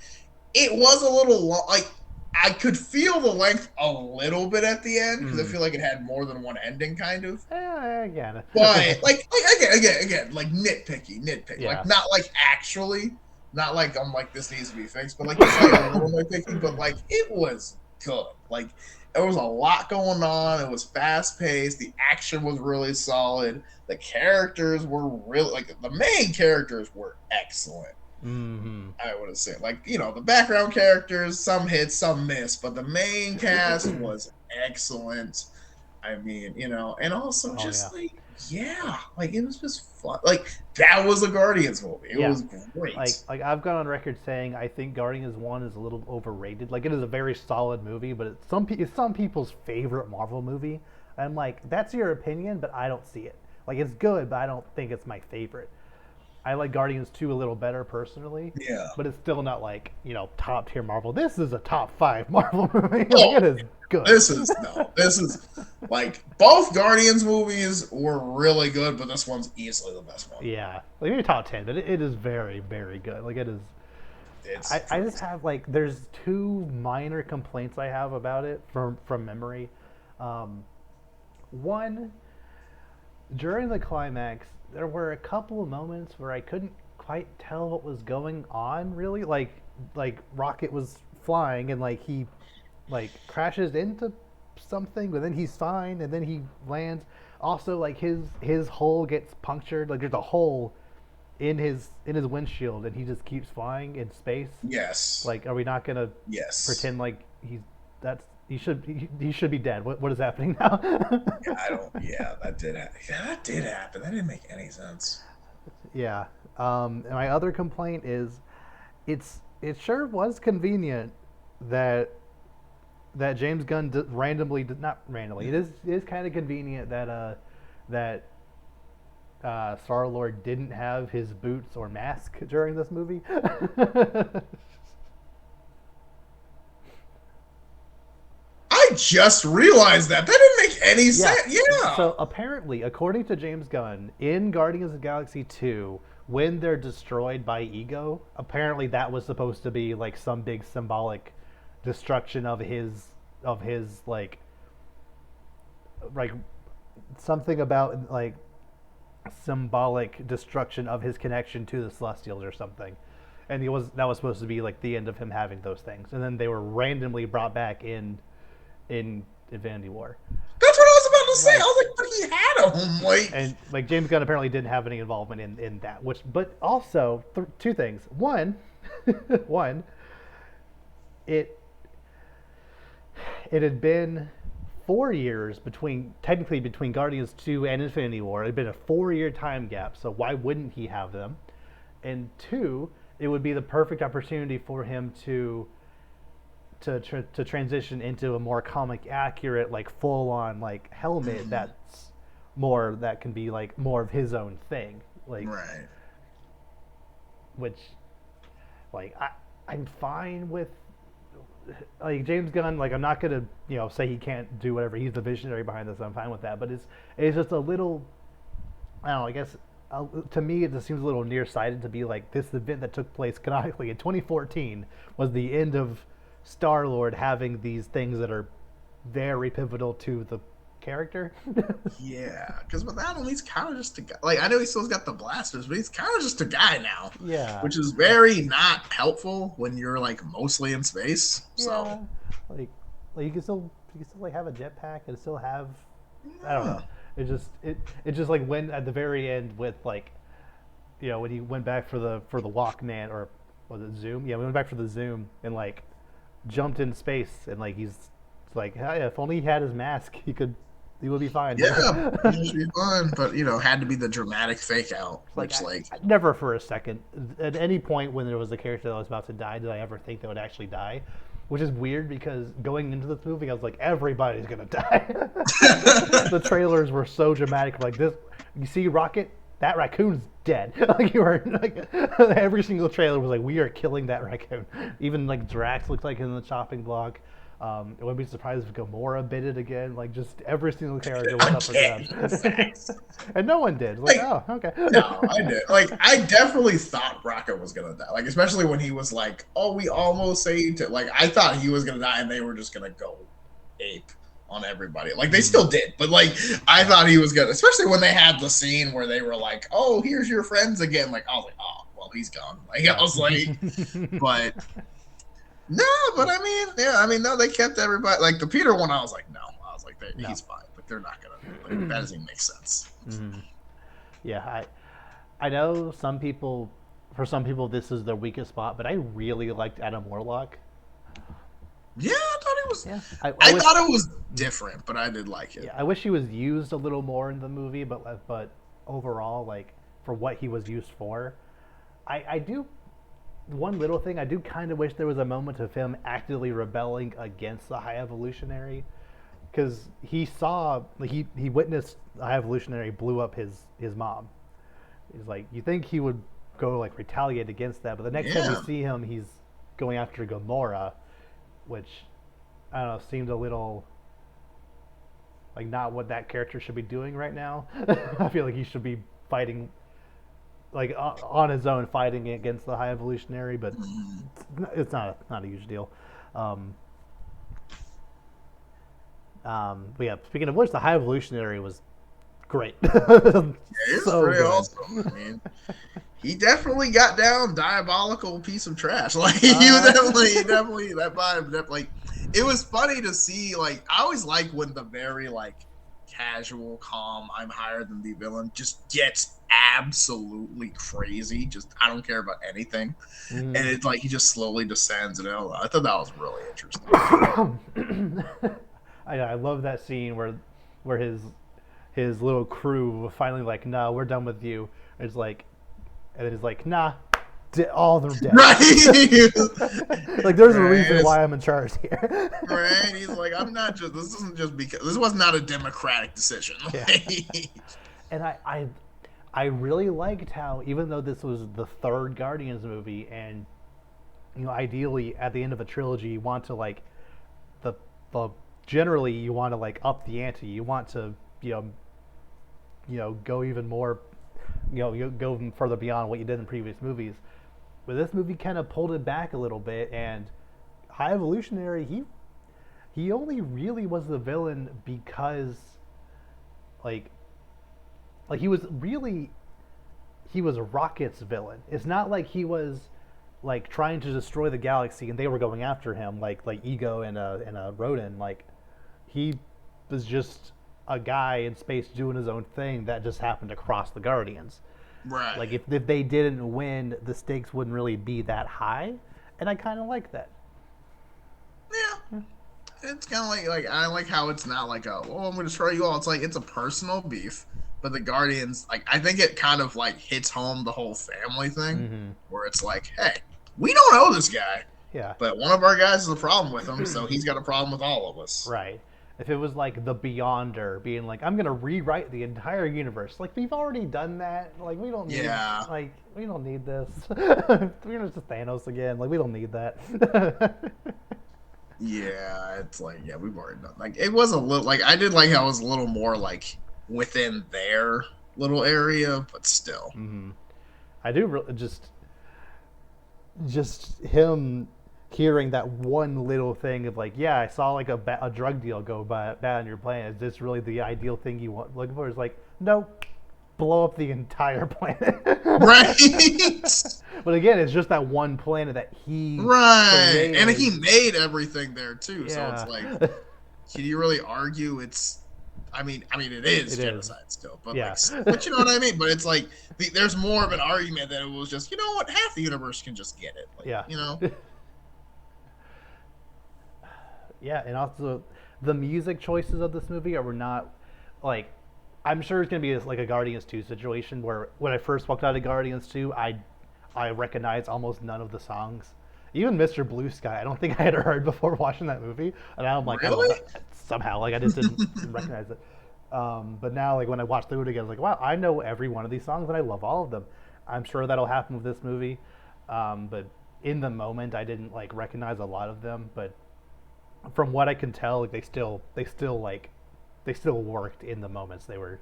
it was a little long. Like, I could feel the length a little bit at the end because I mm, feel like it had more than one ending, kind of. I get But it. again, like nitpicky. Yeah. Like, not like actually, not like I'm like this needs to be fixed, but like just like a little nitpicky. But like, it was good. Like, there was a lot going on. It was fast paced. The action was really solid. The characters were really like the main characters were excellent. Hmm. I would have said like the background characters, some hit, some miss, but the main cast was excellent. I mean, and also Oh yeah. just like yeah, like it was just fun. Like that was a Guardians movie. It Yeah. was great. Like I've gone on record saying I think Guardians One is a little overrated. Like it is a very solid movie, but it's some people's favorite Marvel movie. I'm like, that's your opinion, but I don't see it. Like it's good, but I don't think it's my favorite. I like Guardians 2 a little better personally, Yeah. but it's still not like, top tier Marvel. This is a top 5 Marvel movie. Like Oh, it is good. this is no. This is like both Guardians movies were really good, but this one's easily the best one. Yeah. Like maybe top 10, but it is very very good. Like it is. It's I just crazy. have like there's two minor complaints I have about it from memory. One, during the climax, there were a couple of moments where I couldn't quite tell what was going on. Really, like Rocket was flying and like he like crashes into something, but then he's fine, and then he lands. Also, like his hole gets punctured. Like there's a hole in his windshield, and he just keeps flying in space. Yes. Like, are we not gonna Yes. pretend like he should be dead? What is happening now? Yeah, I don't. Yeah, that did. Yeah, that did happen. That didn't make any sense. Yeah. And my other complaint is, it sure was convenient that James Gunn randomly did not randomly. It is kind of convenient that Star Lord didn't have his boots or mask during this movie. I just realized that. That didn't make any Yeah. sense. Yeah. So apparently, according to James Gunn, in Guardians of the Galaxy 2, when they're destroyed by Ego, apparently that was supposed to be like some big symbolic destruction of his like something about like symbolic destruction of his connection to the Celestials or something. And that was supposed to be like the end of him having those things. And then they were randomly brought back in Infinity War. That's what I was about to say. I Like was like, but he had him. and like James Gunn apparently didn't have any involvement in that. Which, but also two things. One, one, it it had been 4 years technically between Guardians 2 and Infinity War. It had been a 4 year time gap. So why wouldn't he have them? And two, it would be the perfect opportunity for him to transition into a more comic accurate, like full on like helmet that can be like more of his own thing, like Right. which like I'm fine with like James Gunn. Like I'm not gonna say he can't do whatever. He's the visionary behind this. I'm fine with that. But it's just a little. I don't know. I guess to me it just seems a little nearsighted to be like this event that took place canonically in 2014 was the end of Star Lord having these things that are very pivotal to the character. Yeah, because without him, he's kind of just a guy. Like I know he still's got the blasters, but he's kind of just a guy now, Yeah, which is very not helpful when you're like mostly in space. So yeah. Like, you can still like have a jetpack and still have. I don't yeah, know. It just like when at the very end with like, when he went back for the Walkman or was it Zoom? Yeah, we went back for the Zoom and like jumped in space and like he's like, hey, if only he had his mask, he would be fine. Yeah, he should be fine, but had to be the dramatic fake out, Like which like I never for a second at any point when there was a character that was about to die did I ever think they would actually die, which is weird because going into this movie I was like everybody's gonna die. The trailers were so dramatic, like this. You see Rocket, that raccoon's dead. Like you were like every single trailer was like we are killing that raccoon. Even like Drax looked like in the chopping block. I wouldn't be surprised if Gamora bit it again. Like just every single character was up for grabs, and no one did. Like, oh, okay. No, I did. Like, I definitely thought Rocket was gonna die. Like, especially when he was like, "Oh, we almost saved it." Like, I thought he was gonna die, and they were just gonna go ape on everybody. Like, they still did, but like, I thought he was gonna. Especially when they had the scene where they were like, "Oh, here's your friends again." Like, I was like, "Oh, well, he's gone." Like, I was like, but. No, but I mean, no, they kept everybody. Like the Peter one, I was like, no, he's fine. Like they're not gonna. Like, that doesn't make sense. Mm-hmm. Yeah, I know for some people, this is their weakest spot, but I really liked Adam Warlock. Yeah, I thought it was. Yeah, I thought it was different, but I did like it. Yeah, I wish he was used a little more in the movie, but overall, like for what he was used for, I do. One little thing, I do kind of wish there was a moment of him actively rebelling against the High Evolutionary, because he saw, like, he witnessed the High Evolutionary blew up his mom. He's like, you think he would go like retaliate against that, but the next time we see him, he's going after Gamora, which I don't know seemed a little like not what that character should be doing right now. I feel like he should be fighting like on his own, fighting against the High Evolutionary, but it's not a huge deal. But yeah, speaking of which, the High Evolutionary was great. It's so pretty awesome. I mean, he definitely got down diabolical piece of trash. Like he definitely that vibe definitely. It was funny to see. Like I always like when the very like casual, calm, I'm higher than the villain just gets absolutely crazy. Just I don't care about anything, and it's like he just slowly descends. And I thought that was really interesting. I love that scene where his little crew finally like, no, we're done with you. And it's like, and then it's like, nah, all of them dead. Right. Like there's a reason why I'm in charge here. Right. He's like, I'm not just. This isn't just because this was not a democratic decision. Yeah. And I really liked how even though this was the third Guardians movie, and ideally at the end of a trilogy you want to like the generally you want to like up the ante. You want to go even more, you go even further beyond what you did in previous movies. But this movie kind of pulled it back a little bit, and High Evolutionary, he only really was the villain because like he was Rocket's villain. It's not like he was like trying to destroy the galaxy and they were going after him like Ego and a Rodin. Like he was just a guy in space doing his own thing that just happened to cross the Guardians. Right. Like if they didn't win, the stakes wouldn't really be that high, and I kind of like that. Yeah. It's kind of like I like how it's not like I'm going to destroy you all. It's like it's a personal beef, but the Guardians, like I think it kind of like hits home the whole family thing, where it's like, hey, we don't know this guy, but one of our guys has a problem with him, so he's got a problem with all of us. Right. If it was like the Beyonder being like, I'm gonna rewrite the entire universe, like we've already done that. Like we don't need, we don't need this. We're just Thanos again. Like we don't need that. Yeah, it's like we've already done. Like it was a little like I did like how it was a little more like within their little area, but still. I do just him hearing that one little thing of like, I saw like a drug deal go bad on your planet. Is this really the ideal thing you want looking for? It's like, no, blow up the entire planet. Right. But again, it's just that one planet that he created. And he made everything there too. Yeah. So it's like, can you really argue it's? I mean, it is genocide still, but but you know what I mean. But it's like there's more of an argument that it was just half the universe can just get it. Like, Yeah, and also the music choices of this movie are not like I'm sure it's gonna be like a Guardians 2 situation where when I first walked out of Guardians 2, I recognized almost none of the songs. Even Mr. Blue Sky, I don't think I had heard before watching that movie, and now I'm like, I don't know, Really? somehow like I just didn't recognize it. But now, like when I watch through it again, I was like, wow, I know every one of these songs and I love all of them. I'm sure that'll happen with this movie, but in the moment, I didn't like recognize a lot of them. But from what I can tell, like they still worked in the moments they were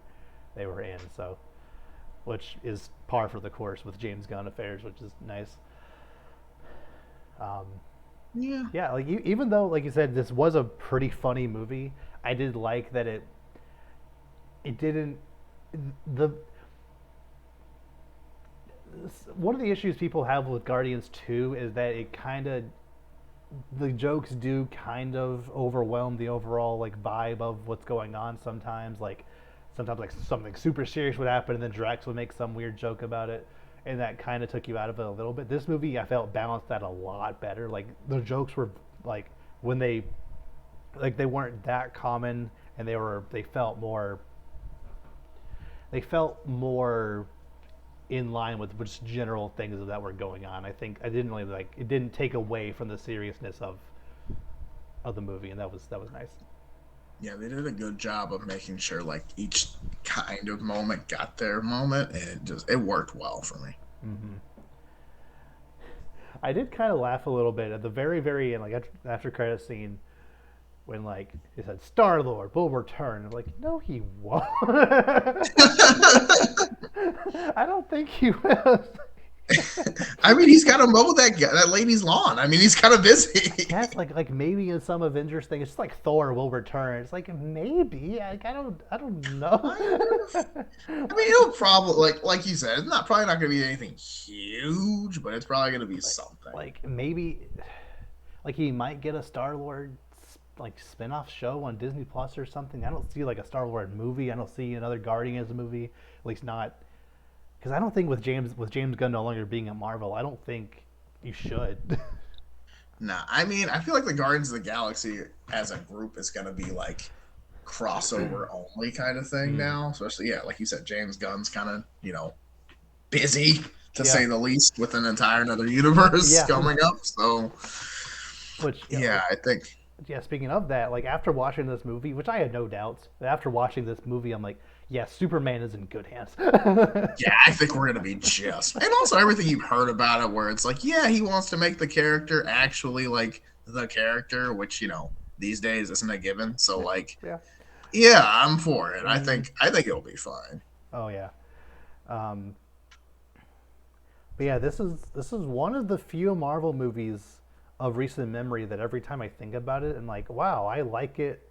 in. So, which is par for the course with James Gunn affairs, which is nice. Um, Yeah. yeah, like even though, like you said, this was a pretty funny movie, I did like that it didn't the one of the issues people have with Guardians 2 is that it kind of the jokes do kind of overwhelm the overall like vibe of what's going on sometimes. Like sometimes like something super serious would happen and then Drax would make some weird joke about it, and that kind of took you out of it a little bit. This movie I felt balanced that a lot better. Like the jokes were like when they weren't that common, and they felt more in line with which general things that were going on. I think I didn't really like it didn't take away from the seriousness of the movie, and that was nice. Yeah, they did a good job of making sure like each kind of moment got their moment, and it worked well for me. Mm-hmm. I did kind of laugh a little bit at the very end, like after credit scene when like it said Star Lord will return. I'm like, no, he won't. I don't think he will. I mean, he's got to mow that lady's lawn. I mean, he's kind of busy. Yes, like maybe in some Avengers thing, it's just like Thor will return. It's like maybe like I don't know. I mean, it'll probably like you said, it's not probably not going to be anything huge, but it's probably going to be something. Like maybe like he might get a Star Lord like spin-off show on Disney Plus or something. I don't see like a Star Lord movie. I don't see another Guardians movie. At least not because I don't think with James Gunn no longer being at Marvel, I don't think you should. Nah, I mean, I feel like the Guardians of the Galaxy as a group is going to be like crossover only kind of thing Mm. now. Especially, yeah, like you said, James Gunn's kind of busy to Yeah, say the least with an entire another universe yeah. coming up. So, Which yeah, like I think yeah. Speaking of that, like after watching this movie, which I had no doubts, after watching this movie, I'm like, yeah, Superman is in good hands. yeah, I think we're gonna be just and also everything you've heard about it, where it's like, yeah, he wants to make the character actually like the character, which these days isn't a given. So like, Yeah. yeah, I'm for it. I Mm. think I think it'll be fine. Oh yeah. Um, but yeah, this is one of the few Marvel movies of recent memory that every time I think about it, and like, wow, I like it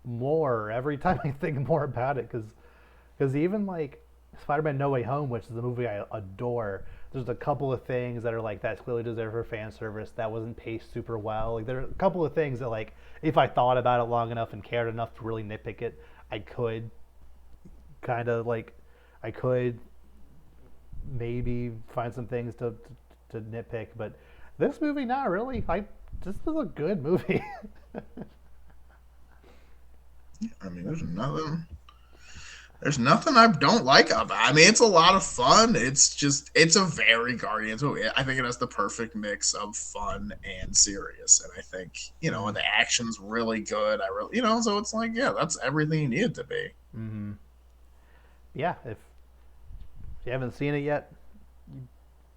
more every time I think more about it because even like Spider-Man: No Way Home, which is a movie I adore, there's a couple of things that are like that clearly deserve for fan service that wasn't paced super well. Like there are a couple of things that like if I thought about it long enough and cared enough to really nitpick it, I could kind of like I could maybe find some things to nitpick, but this movie not really. This is a good movie. I mean, there's nothing I don't like about it. I mean, it's a lot of fun. It's a very Guardians movie. I think it has the perfect mix of fun and serious. And I think, and the action's really good. I really, so it's like, yeah, that's everything you need it to be. Mm-hmm. Yeah, if you haven't seen it yet,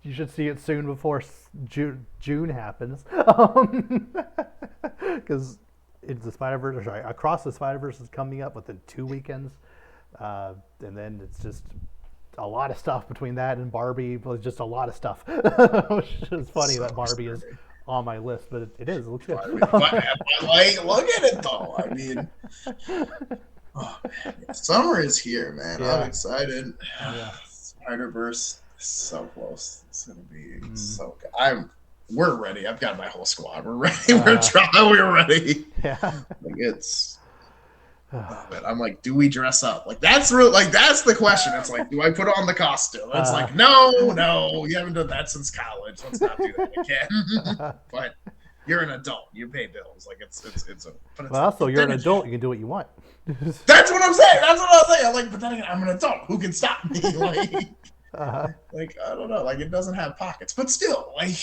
you should see it soon before June happens. Because it's the Spider Verse. Sorry, Across the Spider Verse is coming up within 2 weekends, and then it's just a lot of stuff between that and Barbie. But just a lot of stuff, which is funny So that Barbie is scary. on my list, but it is. It looks good. But like, look at it though. I mean, oh man, yeah, summer is here, man. I'm Yeah. excited. Oh yeah. Spider Verse is so close. It's gonna be Mm. so good. We're ready. I've got my whole squad. We're ready. We're trying. We're ready. Yeah. Like it's. Oh man, I'm like, do we dress up? Like that's real. Like that's the question. It's like, do I put on the costume? It's like, no, you haven't done that since college. Let's not do that again. But you're an adult. You pay bills. Like it's a. But it's Well, like. also But you're then an again, adult. You can do what you want. that's what I'm saying. That's what I'm saying. I'm like, but then again, I'm an adult. Who can stop me? uh-huh. Like I don't know. Like it doesn't have pockets, but still, like,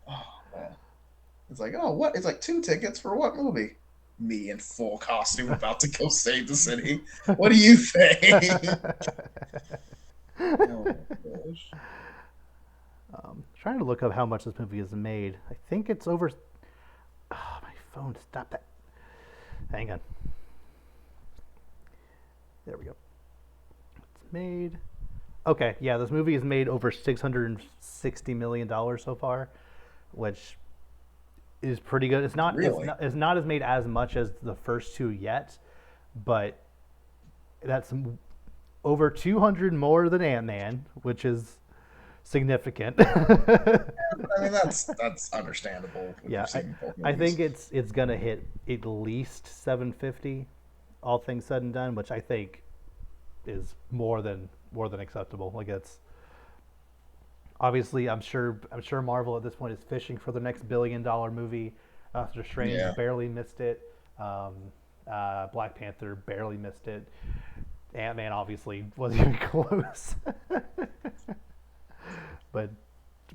oh man, it's like, oh, what? It's like 2 tickets for what movie? Me in full costume about to go save the city. What do you think? Oh my gosh. Trying to look up how much this movie is made. I think it's over. Oh, my phone! Stop that. Hang on. There we go. It's made. Okay, yeah, this movie has made over $660 million so far, which is pretty good. It's not. Really? It's not as made as much as the first two yet, but that's over 200 more than Ant Man, which is significant. I mean, that's understandable when Yeah, you've seen both I think movies. it's gonna hit at least 750, all things said and done, which I think is more than acceptable. Like it's obviously I'm sure Marvel at this point is fishing for the next $1 billion movie. Doctor Strange Yeah. barely missed it. Um, Black Panther barely missed it. Ant Man obviously wasn't even close. but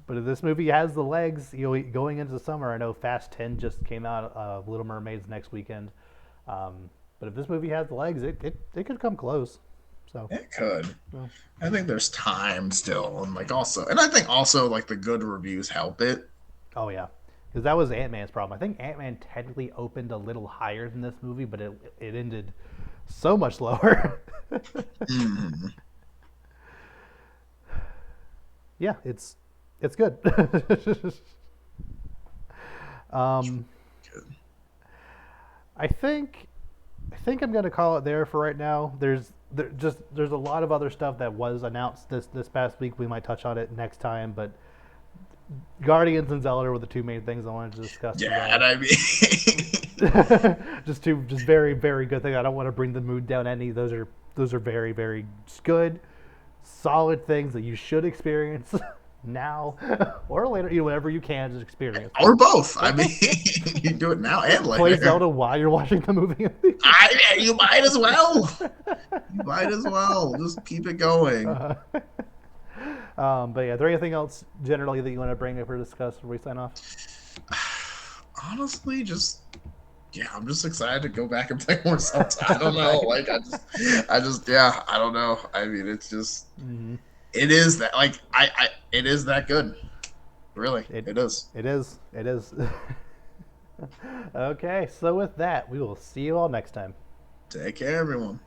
but if this movie has the legs, going into the summer. I know Fast 10 just came out. Little Mermaid's next weekend. But if this movie has the legs, it could come close. So, It could. well, I think there's time still, and like also, and I think also like the good reviews help it. oh yeah, because that was Ant Man's problem. I think Ant Man technically opened a little higher than this movie, but it ended so much lower. Mm. Yeah, it's good. um, I think I think I'm gonna call it there for right now. There's a lot of other stuff that was announced this past week. We might touch on it next time, but Guardians and Zelda were the two main things I wanted to discuss Yeah, today. and I mean, Just very very good things. I don't want to bring the mood down any. Those are very very good, solid things that you should experience now or later. Whenever you can, just experience them. or both. I Or mean, both. you do it now and Play later. Zelda while you're watching the movie. You might as well. You might as well just keep it going. uh, but yeah, is there anything else generally that you want to bring up or discuss before we sign off? Honestly, just yeah, I'm just excited to go back and play more Zelda. I don't know, Right. like yeah, I don't know. I mean, it's just Mm-hmm. it is that like it is that good. Really, It it is. it is it is. Okay, so with that, we will see you all next time. Take care, everyone.